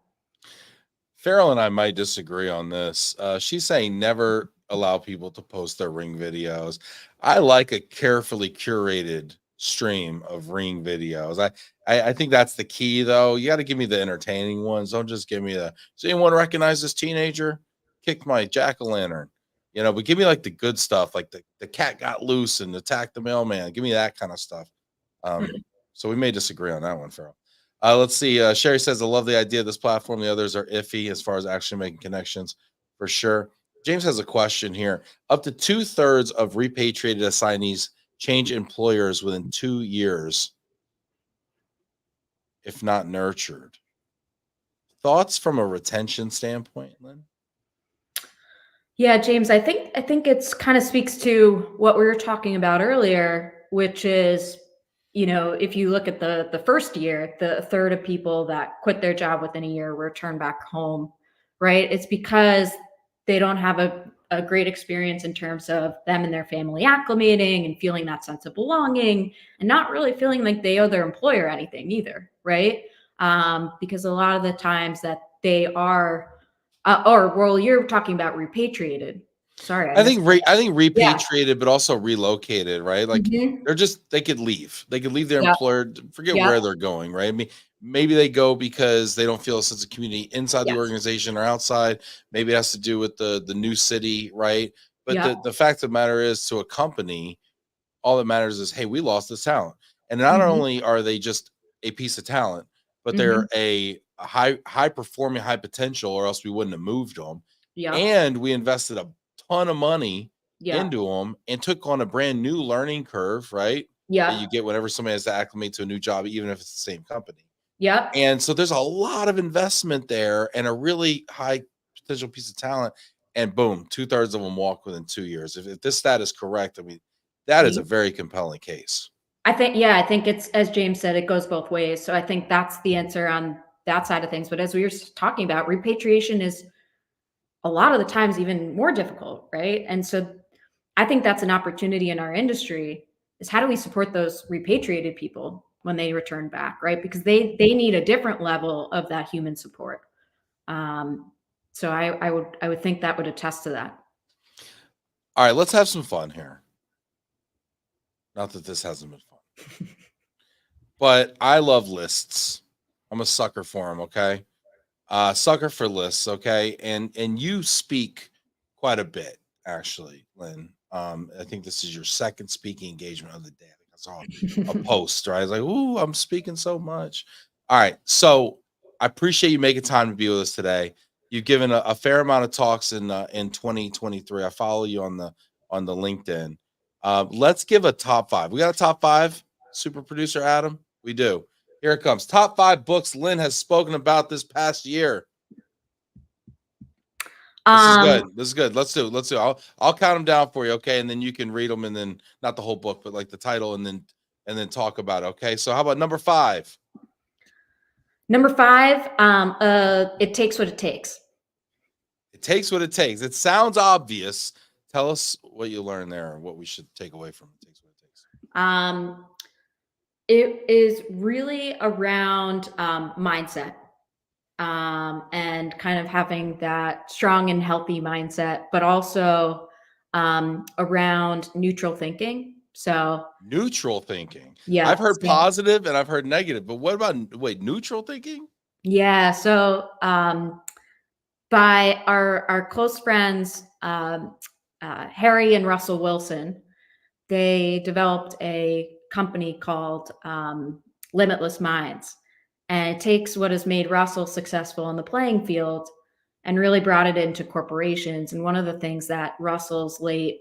Farrell and I might disagree on this. She's saying never allow people to post their ring videos. I like a carefully curated stream of ring videos. I think that's the key, though. You got to give me the entertaining ones. Don't just give me the. Does anyone recognize this teenager? Kicked my jack-o'-lantern. But give me like the good stuff, like the cat got loose and attacked the mailman. Give me that kind of stuff. So we may disagree on that one, Farrell. Let's see. Sherry says, I love the idea of this platform. The others are iffy as far as actually making connections, for sure. James has a question here. Up to 2/3 of repatriated assignees change employers within 2 years, if not nurtured. Thoughts from a retention standpoint, Lynn? Yeah, James, I think it's kind of speaks to what we were talking about earlier, which is, if you look at the first year, the third of people that quit their job within a year return back home, right? It's because they don't have a great experience in terms of them and their family acclimating and feeling that sense of belonging and not really feeling like they owe their employer anything either, right? Because a lot of the times that they are you're talking about repatriated. Sorry, I think Yeah. repatriated, but also relocated, right? Like Mhm. they could leave. They could leave their Yep. employer, forget Yep. where they're going, right? I mean, maybe they go because they don't feel a sense of community inside the Yes. organization or outside. Maybe it has to do with the new city, right? But Yep. the fact of the matter is, to a company, all that matters is, hey, we lost this talent. And not Mhm. only are they just a piece of talent, but they're Mhm. a high performing, high potential, or else we wouldn't have moved them. Yep. And we invested a ton of money Yep. into them and took on a brand new learning curve, right? That you Yep. get whenever somebody has to acclimate to a new job, even if it's the same company. Yep. And so there's a lot of investment there and a really high potential piece of talent. And boom, 2/3 of them walk within 2 years. If this stat is correct, I mean, that is a Yep. very compelling case. I think it's, as James said, it goes both ways. So I think that's the answer on that side of things. But as we were talking about, repatriation is a lot of the times even more difficult, right? And so I think that's an opportunity in our industry, is how do we support those repatriated people when they return back, right? Because they need a different level of that human support. Um, so I would think that would attest to that. All right, let's have some fun here. Not that this hasn't been fun, but I love lists. I'm a sucker for them. Okay, sucker for lists. Okay, and you speak quite a bit, actually, Lynn. I think this is your second speaking engagement of the day. I think I saw a post, right? I was like, "Ooh, I'm speaking so much." All right, so I appreciate you making time to be with us today. You've given a fair amount of talks in 2023. I follow you on the LinkedIn. Let's give a top five. We got a top five, super producer Adam. We do. Here it comes. Top 5 books Lynn has spoken about this past year. This is good. Um, This is good. Let's do it. Let's do it. I'll count them down for you, okay? And then you can read them, and then not the whole book, but like the title, and then talk about it. Okay. So how about number 5? Number 5, it takes what it takes. It takes what it takes. It sounds obvious. Tell us what you learned there, and what we should take away from it. Takes what it takes. Um, it is really around mindset, and kind of having that strong and healthy mindset, but also around neutral thinking. So, Neutral thinking. yeah. I've heard positive and I've heard negative, but what about neutral thinking? Yeah. So, by our close friends, Harry and Russell Wilson, they developed a company called Limitless Minds. And it takes what has made Russell successful in the playing field and really brought it into corporations. And one of the things that Russell's late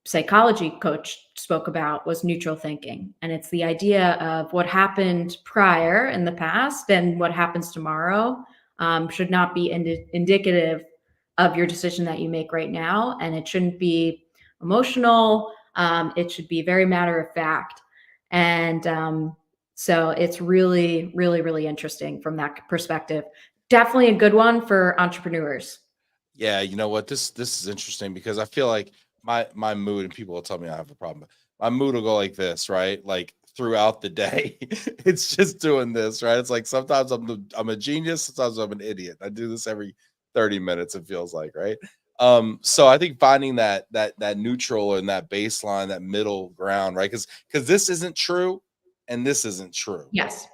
psychology coach spoke about was neutral thinking. And it's the idea of what happened prior in the past and what happens tomorrow should not be indicative of your decision that you make right now. And it shouldn't be emotional. It should be very matter of fact. And so it's really, really, really interesting from that perspective. Definitely a good one for entrepreneurs. Yeah, you know what? This is interesting because I feel like my mood, and people will tell me I have a problem, but my mood will go like this, right? Like throughout the day, it's just doing this, right? It's like sometimes I'm a genius, sometimes I'm an idiot. I do this every 30 minutes, it feels like, right? So I think finding that neutral and that baseline, that middle ground, right? Because this isn't true and this isn't true, Yes.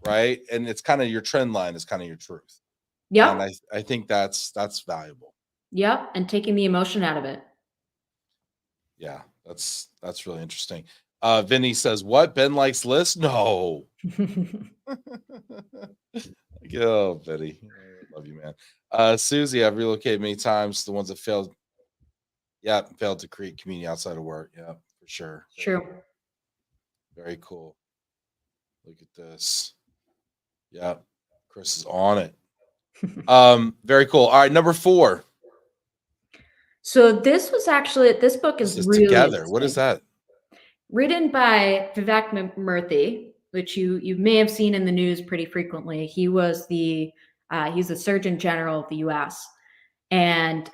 right? And it's kind of your trend line is kind of your truth. And Yep. I think that's valuable. Yep. And taking the emotion out of it. Yeah, that's really interesting. Vinny says, "What Ben likes lists? No." Oh, Vinny, I love you, man. Susie, I've relocated many times. The ones that failed, yeah, failed to create community outside of work. Yeah, for sure. True. Very cool. Look at this. Yeah, Chris is on it. Very cool. All right, number 4. So this book This is is really together. What is interesting. that? Written by Vivek Murthy, which you may have seen in the news pretty frequently. He was he's the Surgeon General of the U.S. and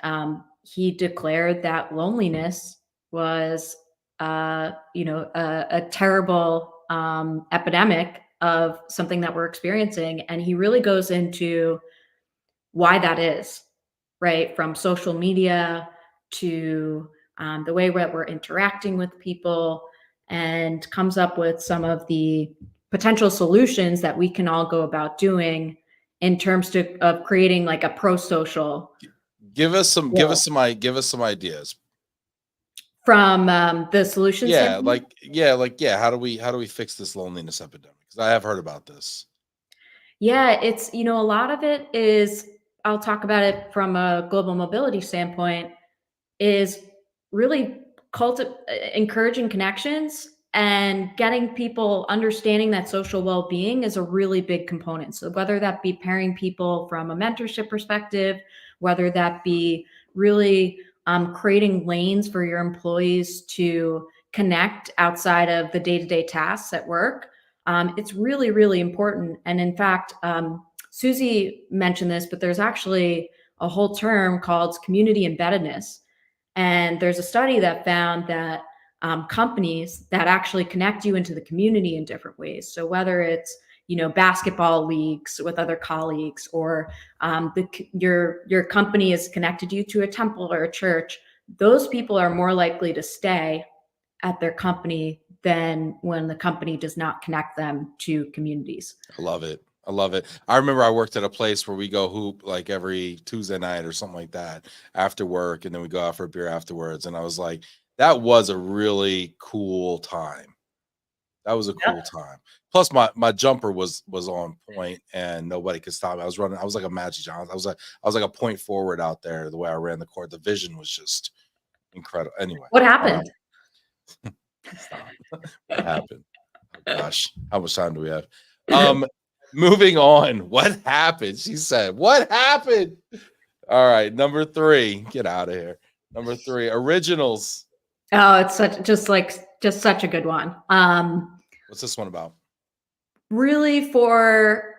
he declared that loneliness was a terrible epidemic of something that we're experiencing, and he really goes into why that is, right? From social media to the way that we're interacting with people, and comes up with some of the potential solutions that we can all go about doing in terms of creating like a pro-social Give us some world. give us some ideas. From the solution Yeah, standpoint. how do we fix this loneliness epidemic? Because I have heard about this. Yeah, it's, a lot of it is, I'll talk about it from a global mobility standpoint, is really encouraging connections and getting people understanding that social well-being is a really big component. So whether that be pairing people from a mentorship perspective, whether that be really creating lanes for your employees to connect outside of the day-to-day tasks at work, it's really, really important. And in fact, Susie mentioned this, but there's actually a whole term called community embeddedness. And there's a study that found that companies that actually connect you into the community in different ways. So whether it's basketball leagues with other colleagues, or your company has connected you to a temple or a church, those people are more likely to stay at their company than when the company does not connect them to communities. I love it. I love it. I remember I worked at a place where we go hoop like every Tuesday night or something like that after work, and then we go out for a beer afterwards. And I was like, that was a really cool time. That was a cool time. Plus, my jumper was on point, and nobody could stop me. I was running. I was like a Magic Johnson. I was like a point forward out there. The way I ran the court, the vision was just incredible. Anyway, What happened? stop. What happened? Oh gosh, how much time do we have? Moving on. What happened? She said, "What happened?" All right, number 3. Get out of here. Number 3, originals. Oh, it's just such a good one. What's this one about? Really for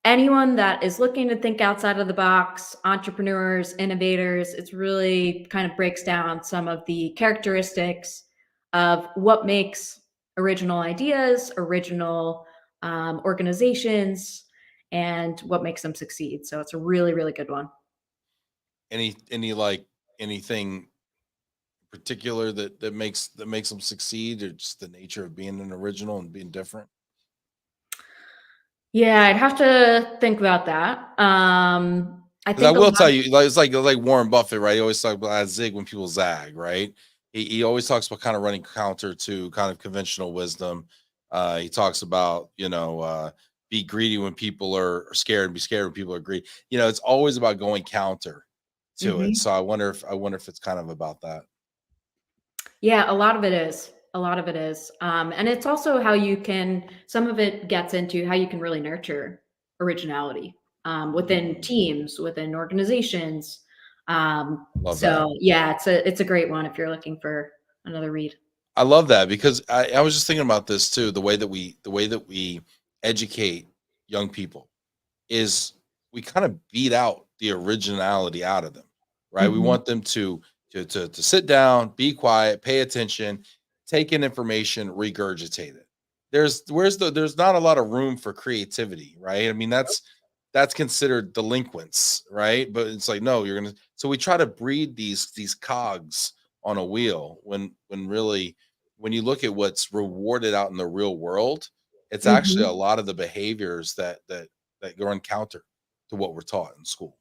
anyone that is looking to think outside of the box, entrepreneurs, innovators, it's really kind of breaks down some of the characteristics of what makes original ideas, original organizations, and what makes them succeed. So it's a really, really good one. Any like anything particular that makes them succeed, or just the nature of being an original and being different? Yeah, I'd have to think about that. I 'Cause I think a will lot. tell you, like, it's like Warren Buffett, right? He always talks about I zig when people zag, right? He always talks about kind of running counter to kind of conventional wisdom. He talks about, be greedy when people are scared and be scared when people are greedy. It's always about going counter to it. Mhm. So I wonder if it's kind of about that. Yeah, a lot of it is. A lot of it is. And it's also how you can, some of it gets into how you can really nurture originality within Mm, teams, within organizations. love that. So yeah, it's a great one if you're looking for another read. I love that because I was just thinking about this too. The way that we educate young people is we kind of beat out the originality out of them, right? We Mhm. want them to sit down, be quiet, pay attention, take in information, regurgitate it. There's not a lot of room for creativity, right? I mean, that's considered delinquents, right? But it's like, no, you're gonna. So we try to breed these cogs on a wheel when really, when you look at what's rewarded out in the real world, it's actually a Mhm. lot of the behaviors that go in counter to what we're taught in school.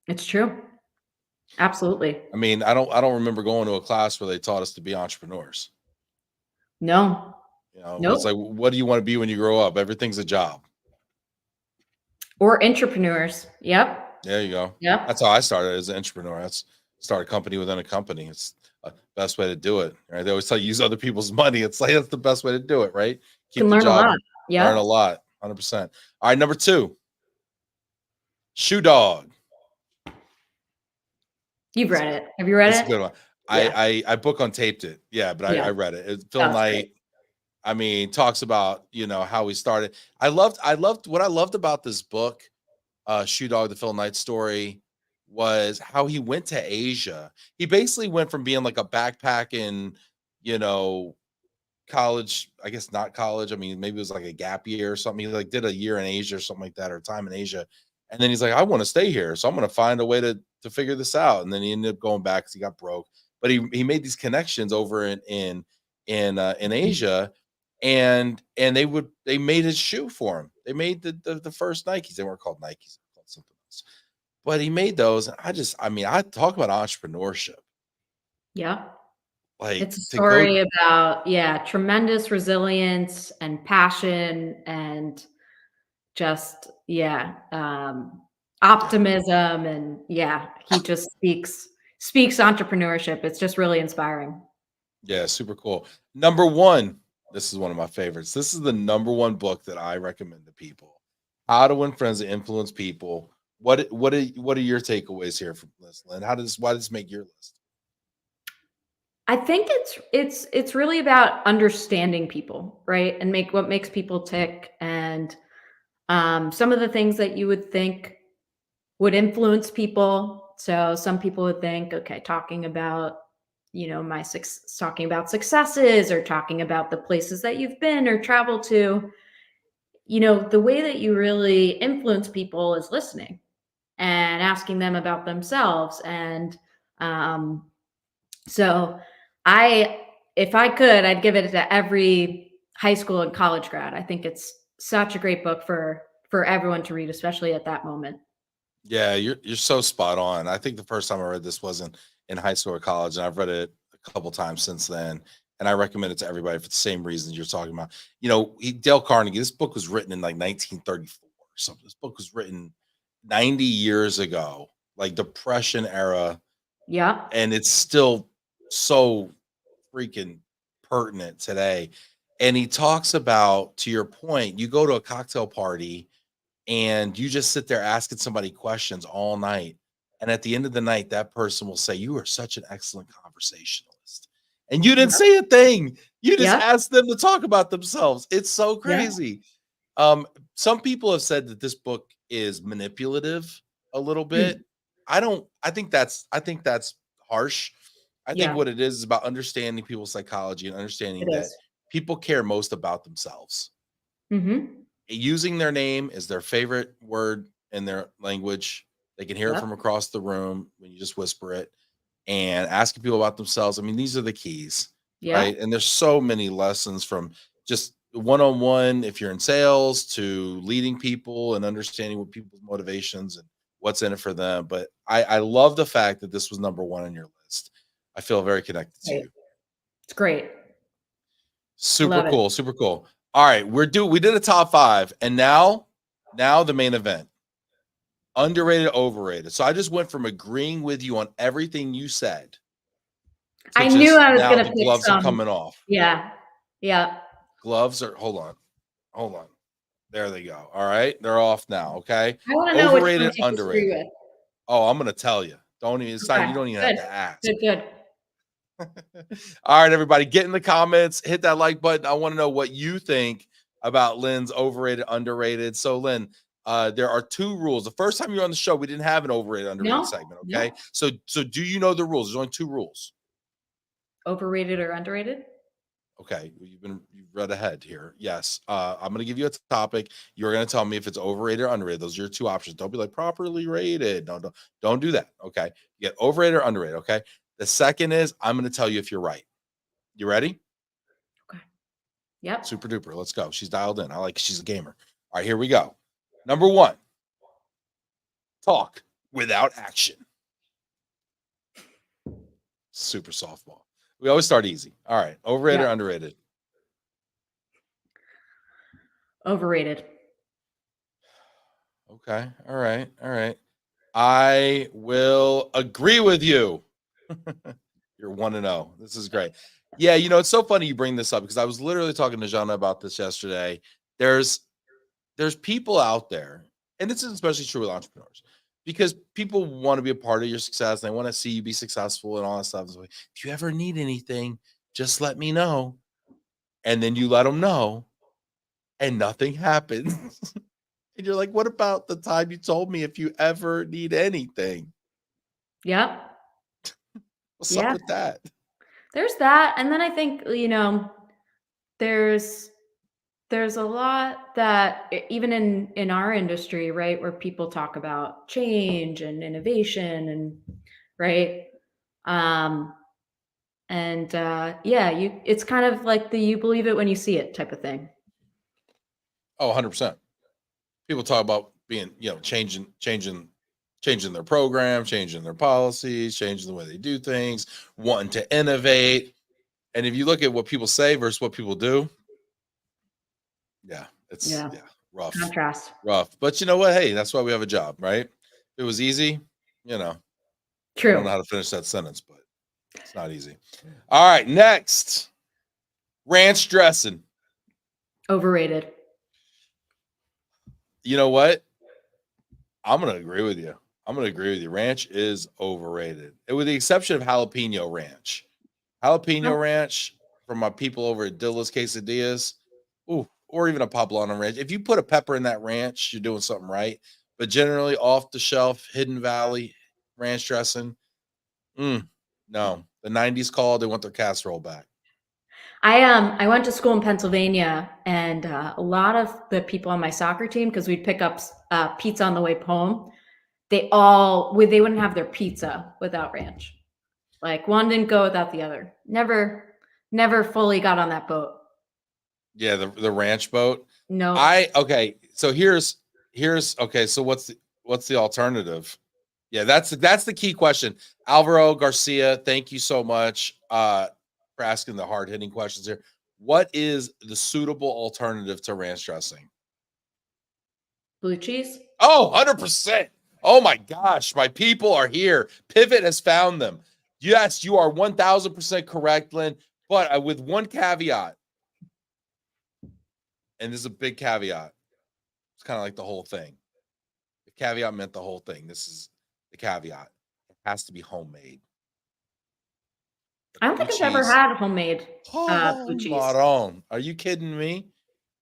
It's true. Absolutely. I mean, I don't remember going to a class where they taught us to be entrepreneurs. No. You know, it's Nope. like, what do you want to be when you grow up? Everything's a job. Or entrepreneurs. Yep. There you go. That's Yep. how I started as an entrepreneur. That's start a company within a company. It's the best way to do it. Right? They always tell you use other people's money. It's like that's the best way to do it, right? Keep Can the learn a job, lot. learn a Yep. lot, 100%. All right, number 2, Shoe Dog. You've It's read good. it. Have you read It's a it? good one. Yeah. I book on taped it. Yeah, but I Yeah. read it. Phil That's great. Knight. I mean, talks about how he started. What I loved about this book, Shoe Dog, the Phil Knight story, was how he went to Asia. He basically went from being like a backpacking, you know, college, I guess not college. I mean, maybe it was like a gap year or something. He like did a year in Asia or something like that, or time in Asia. And then he's like, I want to stay here. So I'm gonna find a way to figure this out. And then he ended up going back because he got broke. But he made these connections over in Asia, and they made his shoe for him. They made the first Nikes. They weren't called Nikes, they were called something else. But he made those. And I talk about entrepreneurship. Yeah. Like It's a to go. story about, yeah, tremendous resilience and passion and just, yeah, Yeah. optimism. And yeah, he just speaks entrepreneurship. It's just really inspiring. Yeah, super cool. Number 1, this is one of my favorites. This is the number 1 book that I recommend to people. How to Win Friends and Influence People. What are your takeaways here from this, Lynn? Why does this make your list? I think it's really about understanding people, right? And make what makes people tick. And some of the things that you would think would influence people. So some people would think, okay, talking about, talking about successes or talking about the places that you've been or traveled to, the way that you really influence people is listening and asking them about themselves. And um, so I, if I could, I'd give it to every high school and college grad. I think it's such a great book for everyone to read, especially at that moment. Yeah, you're so spot on. I think the first time I read this wasn't in high school or college, and I've read it a couple times since then. And I recommend it to everybody for the same reasons you're talking about. Dale Carnegie. This book was written in like 1934 or something. This book was written 90 years ago, like Depression era, Yeah. and it's still so freaking pertinent today. And he talks about, to your point, you go to a cocktail party and you just sit there asking somebody questions all night. And at the end of the night, that person will say, "You are such an excellent conversationalist." And you didn't Yep. say a thing. You just Yep. asked them to talk about themselves. It's so Yep. crazy. Some people have said that this book is manipulative a little Mm. bit. I think that's harsh. I think Yeah, what it is about understanding people's psychology and understanding it that is. people care most about themselves. Mhm. Using their name is their favorite word in their language. They can hear it from Yep. across the room when you just whisper it, and asking people about themselves. I mean, these are the keys, right? Yep. And there's so many lessons from just one-on-one if you're in sales to leading people and understanding what people's motivations and what's in it for them. But I love the fact that this was number 1 on your list. I feel very connected to Great. you. It's great. I Super love it. cool, super cool. All right, we did a top 5, and now the main event. Underrated, overrated. So I just went from agreeing with you on everything you said to I knew just I was now gonna the pick gloves are some. coming off. Yeah. Yeah. Gloves are hold on. Hold on. There they go. All right. They're off now. Okay. I wanna know which Overrated, ones you disagree underrated. with. Oh, I'm gonna tell you. Don't even it's not Okay. you don't even have Good. to ask. Good, good. All right, everybody, get in the comments, hit that like button. I want to know what you think about Lynn's overrated, underrated. So, Lynn, there are 2 rules. The first time you were on the show, we didn't have an overrated, underrated No? segment. Okay, No? so do you know the rules? There's only 2 rules. Overrated or underrated? Okay, you've read ahead here. Yes. I'm gonna give you a topic. You're gonna tell me if it's overrated or underrated. Those are your two options. Don't be like properly rated. No, don't do that. Okay. You get overrated or underrated. Okay. The second is I'm gonna tell you if you're right. You ready? Okay. Yep. Super duper. Let's go. She's dialed in. I like she's a gamer. All right, here we go. Number one, talk without action. Super softball. We always start easy. All right. Overrated or underrated? Overrated. Okay. All right. All right. I will agree with you. You're 1-0. This is great. Yeah, it's so funny you bring this up because I was literally talking to Jana about this yesterday. There's people out there, and this is especially true with entrepreneurs, because people want to be a part of your success. They want to see you be successful and all that stuff. So if you ever need anything, just let me know. And then you let them know, and nothing happens. And you're like, what about the time you told me if you ever need anything? Yep. What's up with that? There's that. And then I think, there's a lot that even in our industry, right, where people talk about change and innovation and right. It's kind of like the you believe it when you see it type of thing. Oh, 100%. People talk about being, changing their program, changing their policies, changing the way they do things, wanting to innovate. And if you look at what people say versus what people do, it's rough. Contrast. Rough. But you know what? Hey, that's why we have a job, right? If it was easy, I True. don't know how to finish that sentence, but it's not easy. All right, next. Ranch dressing. Overrated. You know what? I'm going to agree with you. Ranch is overrated. With the exception of jalapeno ranch. Jalapeno ranch from my people over at Dilla's Quesadillas, or even a poblano ranch. If you put a pepper in that ranch, you're doing something right. But generally, off the shelf, Hidden Valley ranch dressing, no. The 90s called. They want their casserole back. I went to school in Pennsylvania, and a lot of the people on my soccer team, because we'd pick up pizza on the way home, they wouldn't have their pizza without ranch. Like one didn't go without the other. Never fully got on that boat. Yeah, the ranch boat. No. Okay. So here's okay. So what's the alternative? Yeah, that's the key question. Alvaro Garcia, thank you so much for asking the hard hitting questions here. What is the suitable alternative to ranch dressing? Blue cheese. Oh, 100%. Oh my gosh, my people are here. Pivt has found them. Yes, you are 1000% correct, Lynn, but with one caveat. And this is a big caveat. It's kind of like the whole thing. The caveat meant the whole thing. This is the caveat. It has to be homemade. I don't think I've ever had homemade blue cheese. Maron. Are you kidding me?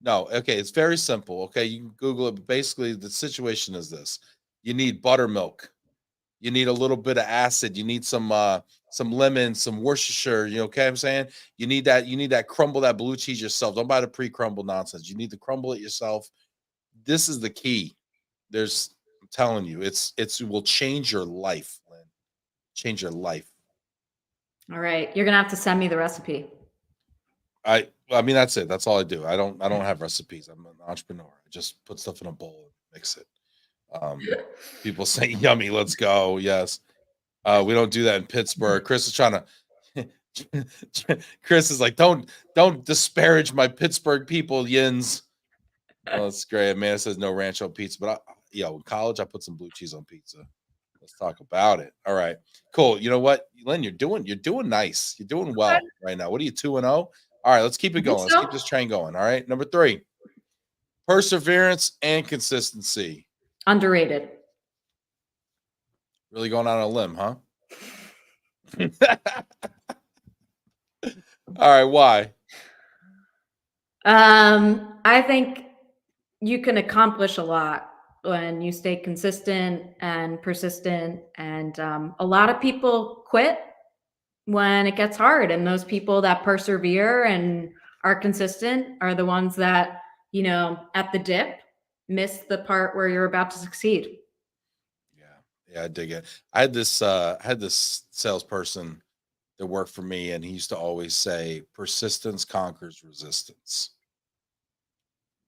No. Okay, it's very simple. Okay, you can Google it. But basically, the situation is this: you need buttermilk, you need a little bit of acid, you need some lemon, some Worcestershire. You know, okay, I'm saying you need that crumble that blue cheese yourself. Don't buy the pre-crumble nonsense. You need to crumble it yourself. This is the key. I'm telling you, it will change your life, Lynn. Change your life. All right, you're gonna have to send me the recipe. I mean, that's it. That's all I do. I don't have recipes. I'm an entrepreneur. I just put stuff in a bowl and mix it. People say yummy, let's go. Yes. We don't do that in Pittsburgh. Chris is trying to Chris is like, don't disparage my Pittsburgh people, yins. Oh, that's great. Amanda says no ranch on pizza, but in college I put some blue cheese on pizza. Let's talk about it. All right, cool. You know what, Lynn, you're doing nice. You're doing well right now. What are you, 2-0? All right, let's keep it going. Let's keep this train going. All right, number 3, perseverance and consistency. Underrated. Really going out on a limb, huh? All right, why? I think you can accomplish a lot when you stay consistent and persistent. And a lot of people quit when it gets hard, and those people that persevere and are consistent are the ones that, you know, at the dip miss the part where you're about to succeed. Yeah, I dig it. I had this salesperson that worked for me, and he used to always say, "Persistence conquers resistance."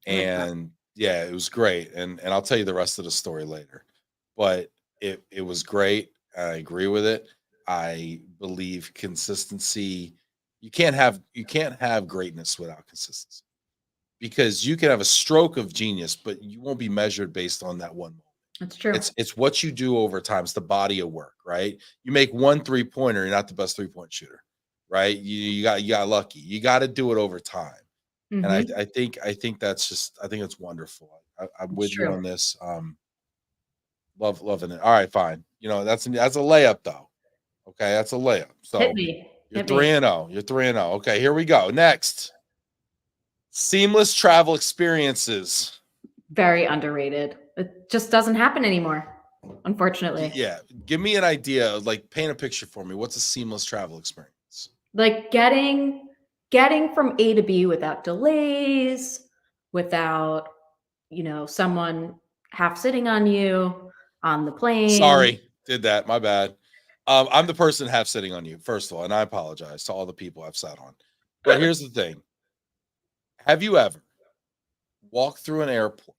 I like that. And yeah, it was great. And I'll tell you the rest of the story later. But it was great. I agree with it. I believe consistency. You can't have greatness without consistency, because you can have a stroke of genius, but you won't be measured based on that one moment. That's true. It's what you do over time. It's the body of work, right? You make one 3-pointer, you're not the best 3-point shooter, right? You got lucky. You got to do it over time. And Hmm. I think that's just, I think it's wonderful. I'm It's with you true. on this. Loving it. All right, fine. You know, that's a layup though. Okay, that's a layup. Hit So me. you're Hit me. 3-0. You're 3-0. Okay, here we go. Next, seamless travel experiences. Very underrated. It just doesn't happen anymore, unfortunately. Yeah, give me an idea. Like, paint a picture for me. What's a seamless travel experience? Like getting from A to B without delays, without, you know, someone half sitting on you on the plane. Sorry, did that. My bad. I'm the person half sitting on you, first of all, and I apologize to all the people I've sat on. But here's the thing: have you ever walked through an airport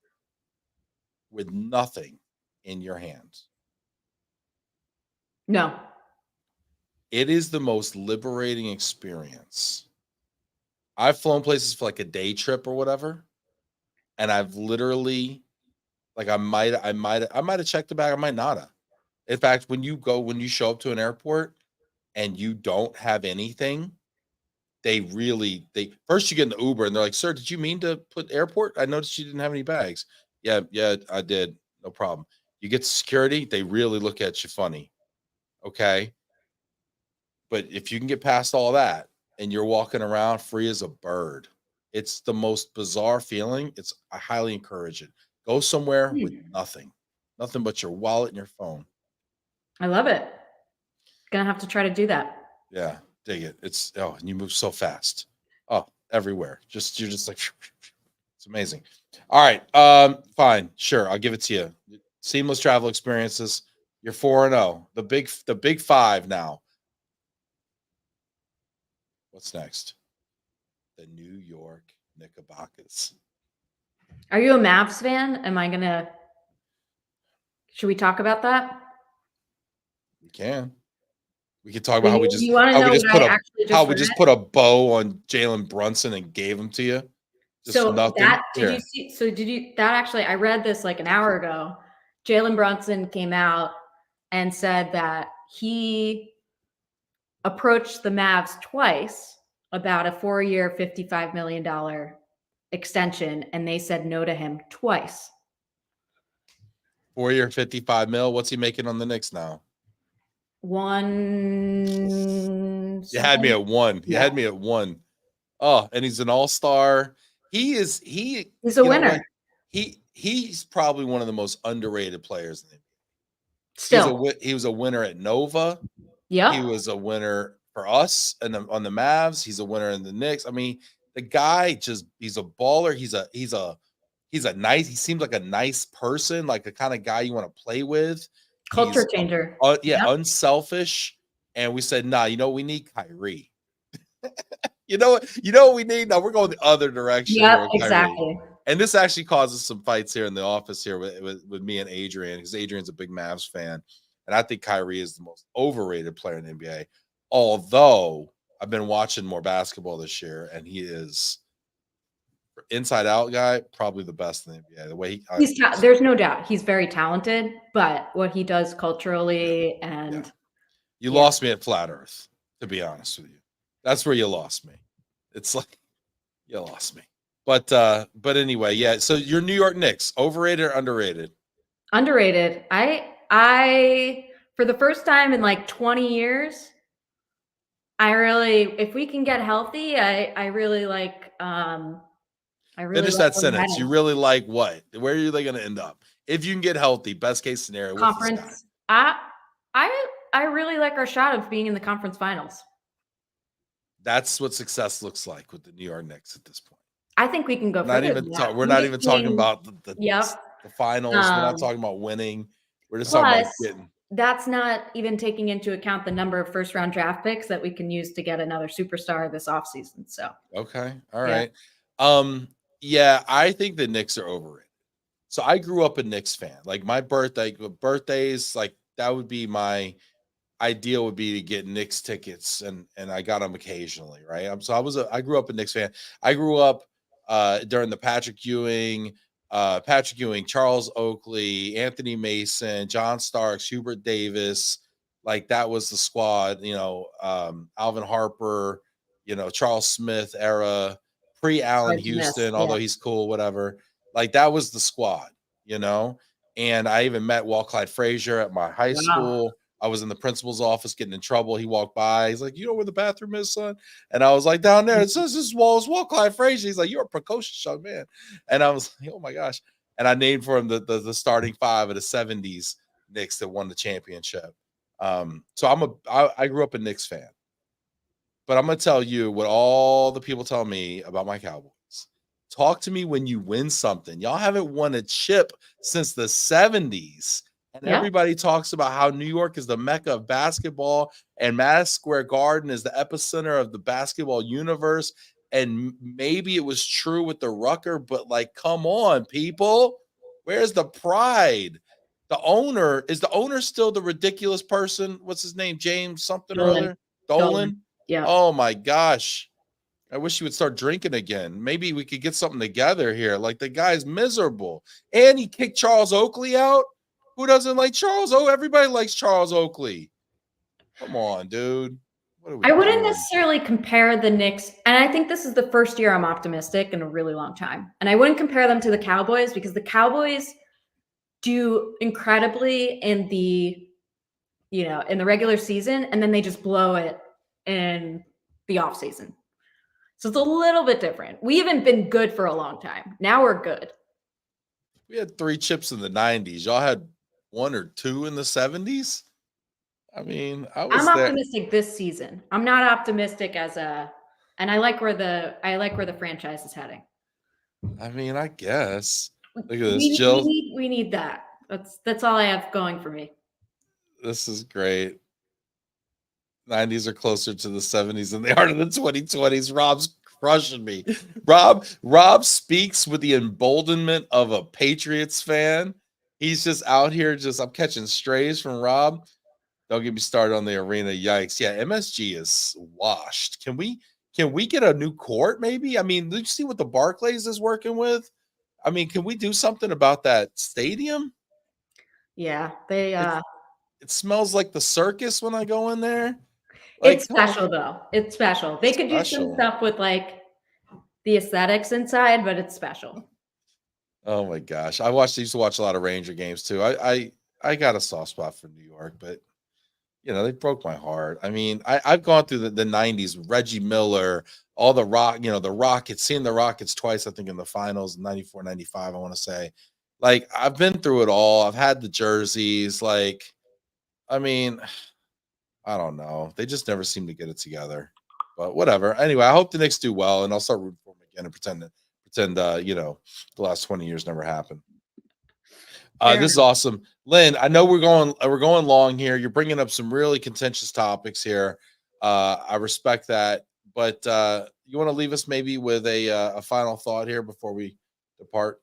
with nothing in your hands? No. It is the most liberating experience. I've flown places for like a day trip or whatever, and I've literally, like, I might have checked the bag. I might not have. In fact, when you show up to an airport and you don't have anything, they first, you get in the Uber and they're like, "Sir, did you mean to put airport? I noticed you didn't have any bags." Yeah, I did. No problem. You get to security, they really look at you funny. Okay. But if you can get past all that and you're walking around free as a bird, it's the most bizarre feeling. I highly encourage it. Go somewhere with Hmm. nothing but your wallet and your phone. I love it. Gonna have to try to do that. Yeah, dig it. And you move so fast. Oh, everywhere. You're just like, it's amazing. All right. Fine. Sure. I'll give it to you. Seamless travel experiences. You're 4-0. The big five now. What's next? The New York Knickerbockers. Are you a Mavs fan? Should we talk about that? We can. We could talk Do about you want to know what I actually how just we read? just put a bow on Jalen Brunson and gave him to you. Just So nothing. Here. did you that actually I read this like an hour ago. Jalen Brunson came out and said that he approached the Mavs twice about a 4-year, $55 million extension, and they said no to him twice. 4-year, 55 mil. What's he making on the Knicks now? One You had me something. at one. You Yeah. had me at one. Oh, and he's an all-star. He's a You know winner what? He's probably one of the most underrated players in the NBA. still. He was a winner at Nova. He Yep. was a winner for us and on the Mavs. He's a winner in the Knicks. I mean, the guy he's a baller. He's a nice, he seems like a nice person, like the kind of guy you want to play with. Culture He's changer. yeah, Yep. unselfish. And we said, nah, you know what we need? Kyrie. You know what we need? No, we're going the other direction Yep, here with Kyrie. exactly. And this actually causes some fights here in the office here with me and Adrian, because Adrian's a big Mavs fan. And I think Kyrie is the most overrated player in the NBA. Although I've been watching more basketball this year, and he is, inside out guy, probably the best in the NBA. The way There's no doubt he's very talented, but what he does yeah, culturally yeah. and You yeah. lost me at Flat Earth, to be honest with you. That's where you lost me. It's like you lost me. But anyway, yeah. So your New York Knicks, overrated or underrated? Underrated. I for the first time in like 20 years, if we can get healthy, I really like Finish where that we're sentence. You heading. really like what? Where are they going to end up? If you can get healthy, best case scenario, what's the sky? Conference. I I really like our shot of being in the conference finals. That's what success looks like with the New York Knicks at this point. I think we can go Not further even than that. we're I'm not just even talking seeing, about yep. the finals. We're not talking about winning. We're just talking Plus, about getting. that's not even taking into account the number of first round draft picks that we can use to get another superstar this offseason. So Okay. All yeah. right. Yeah, I think the Knicks are overrated. So I grew up a Knicks fan. Like my birthdays, like that would be my ideal would be to get Knicks tickets, and I got them occasionally, right? I grew up a Knicks fan. I grew up during the Patrick Ewing, Charles Oakley, Anthony Mason, John Starks, Hubert Davis. Like that was the squad, Alvin Harper, Charles Smith era, pre Allen Hard to miss. Houston, Yeah. although he's cool, whatever. Like that was the squad, you know. And I even met Walt Clyde Frazier at my high Wow. school. I was in the principal's office getting in trouble. He walked by. He's like, "You know where the bathroom is, son?" And I was like, "Down there." It says this Walt Clyde Frazier. He's like, "You're a precocious young man." And I was like, "Oh my gosh!" And I named for him the starting five of the '70s Knicks that won the championship. So I grew up a Knicks fan, but I'm gonna tell you what all the people tell me about my Cowboys. Talk to me when you win something. Y'all haven't won a chip since the '70s. And Yeah. everybody talks about how New York is the mecca of basketball and Madison Square Garden is the epicenter of the basketball universe. And maybe it was true with the Rucker, but like, come on, people. Where's the pride? Is the owner still the ridiculous person? What's his name? James something or Dolan. other? Dolan. Dolan? Yeah. Oh my gosh. I wish he would start drinking again. Maybe we could get something together here. Like the guy's miserable. And he kicked Charles Oakley out. Who doesn't like Charles? Oh, everybody likes Charles Oakley. Come on, dude. What are we I wouldn't doing? necessarily compare the Knicks, and I think this is the first year I'm optimistic in a really long time. And I wouldn't compare them to the Cowboys because the Cowboys do incredibly in the regular season, and then they just blow it in the offseason. So it's a little bit different. We haven't been good for a long time. Now we're good. We had 3 chips in the 90s. Y'all had 1 or 2 in the 70s? I mean, I I'm was there. optimistic this season. I'm not optimistic and I like where the franchise is heading. I mean, I guess. Look at this, Jill. We need that. That's all I have going for me. This is great. 90s are closer to the 70s than they are to the 2020s. Rob's crushing me. Rob speaks with the emboldenment of a Patriots fan. He's just out here I'm catching strays from Rob. Don't get me started on the arena. Yikes. Yeah, MSG is washed. Can we get a new court maybe? I mean, did you see what the Barclays is working with? I mean, can we do something about that stadium? Yeah, they It smells like the circus when I go in there. it's Like, come on. special though. It's special. They could do some Special. stuff with like the aesthetics inside, but it's special. Oh my gosh. I used to watch a lot of Ranger games too. I got a soft spot for New York, but they broke my heart. I mean, I've gone through the 90s, Reggie Miller, all the the Rockets, seeing the Rockets twice, I think in the finals, 94, 95, I want to say. Like, I've been through it all. I've had the jerseys. Like, I mean, I don't know. They just never seem to get it together. But whatever. Anyway, I hope the Knicks do well, and I'll start rooting for them again and pretend the last 20 years never happened. This is awesome, Lynn. I know we're going long here. You're bringing up some really contentious topics here. I respect that, but you want to leave us maybe with a final thought here before we depart?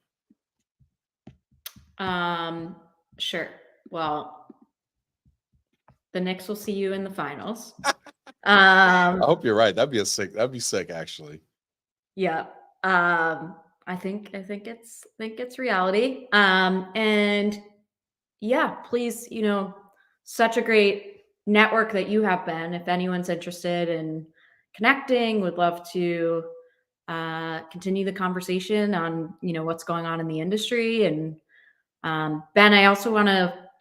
Sure. Well, the Knicks will see you in the finals. I hope you're right. That'd be sick, actually. Yeah. I think it's reality. And yeah, please, such a great network that you have been. If anyone's interested in connecting, would love to continue the conversation on, what's going on in the industry. And Ben, I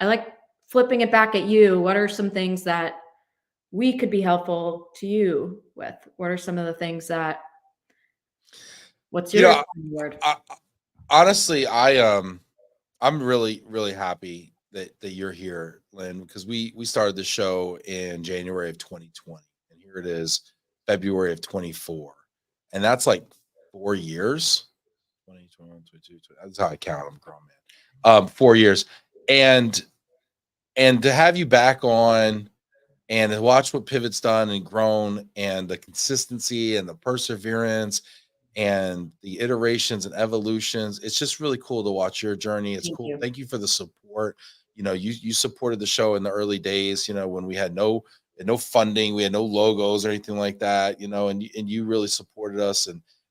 like flipping it back at you. What are some things that we could be helpful to you with? What are some of the things that, what's your word? Honestly, I'm really, really happy that you're here, Lynn, because we started the show in January of 2020, and here it is, February of 24. And that's like 4 years. 20, 21, 22, 20. That's how I count. I'm a grown man. 4 years. And to have you back on and to watch what Pivot's done and grown, and the consistency and the perseverance and the iterations and evolutions, it's just really cool to watch your journey. It's Thank cool. you. Thank you for the support. You supported the show in the early days, when we had no funding, we had no logos or anything like that, and you really supported us,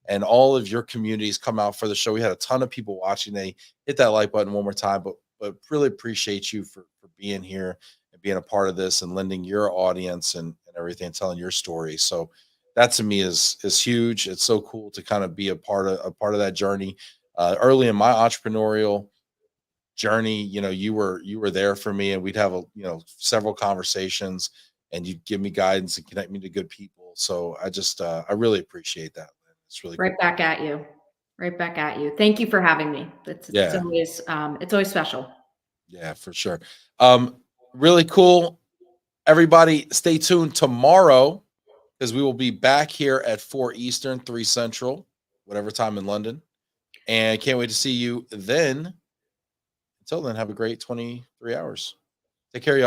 and all of your communities come out for the show. We had a ton of people watching. They hit that like button one more time, but really appreciate you for being here and being a part of this and lending your audience and everything, telling your story. So that to me is huge. It's so cool to kind of be a part of that journey. Early in my entrepreneurial journey, you were there for me, and we'd have several conversations, and you'd give me guidance and connect me to good people. So I really appreciate that. It's really Right cool. back at you. Right back at you. Thank you for having me. It's Yeah. always special. Yeah, for sure. Really cool. Everybody stay tuned tomorrow, because we will be back here at 4 Eastern, 3 Central, whatever time in London. And can't wait to see you then. Until then, have a great 23 hours. Take care, y'all.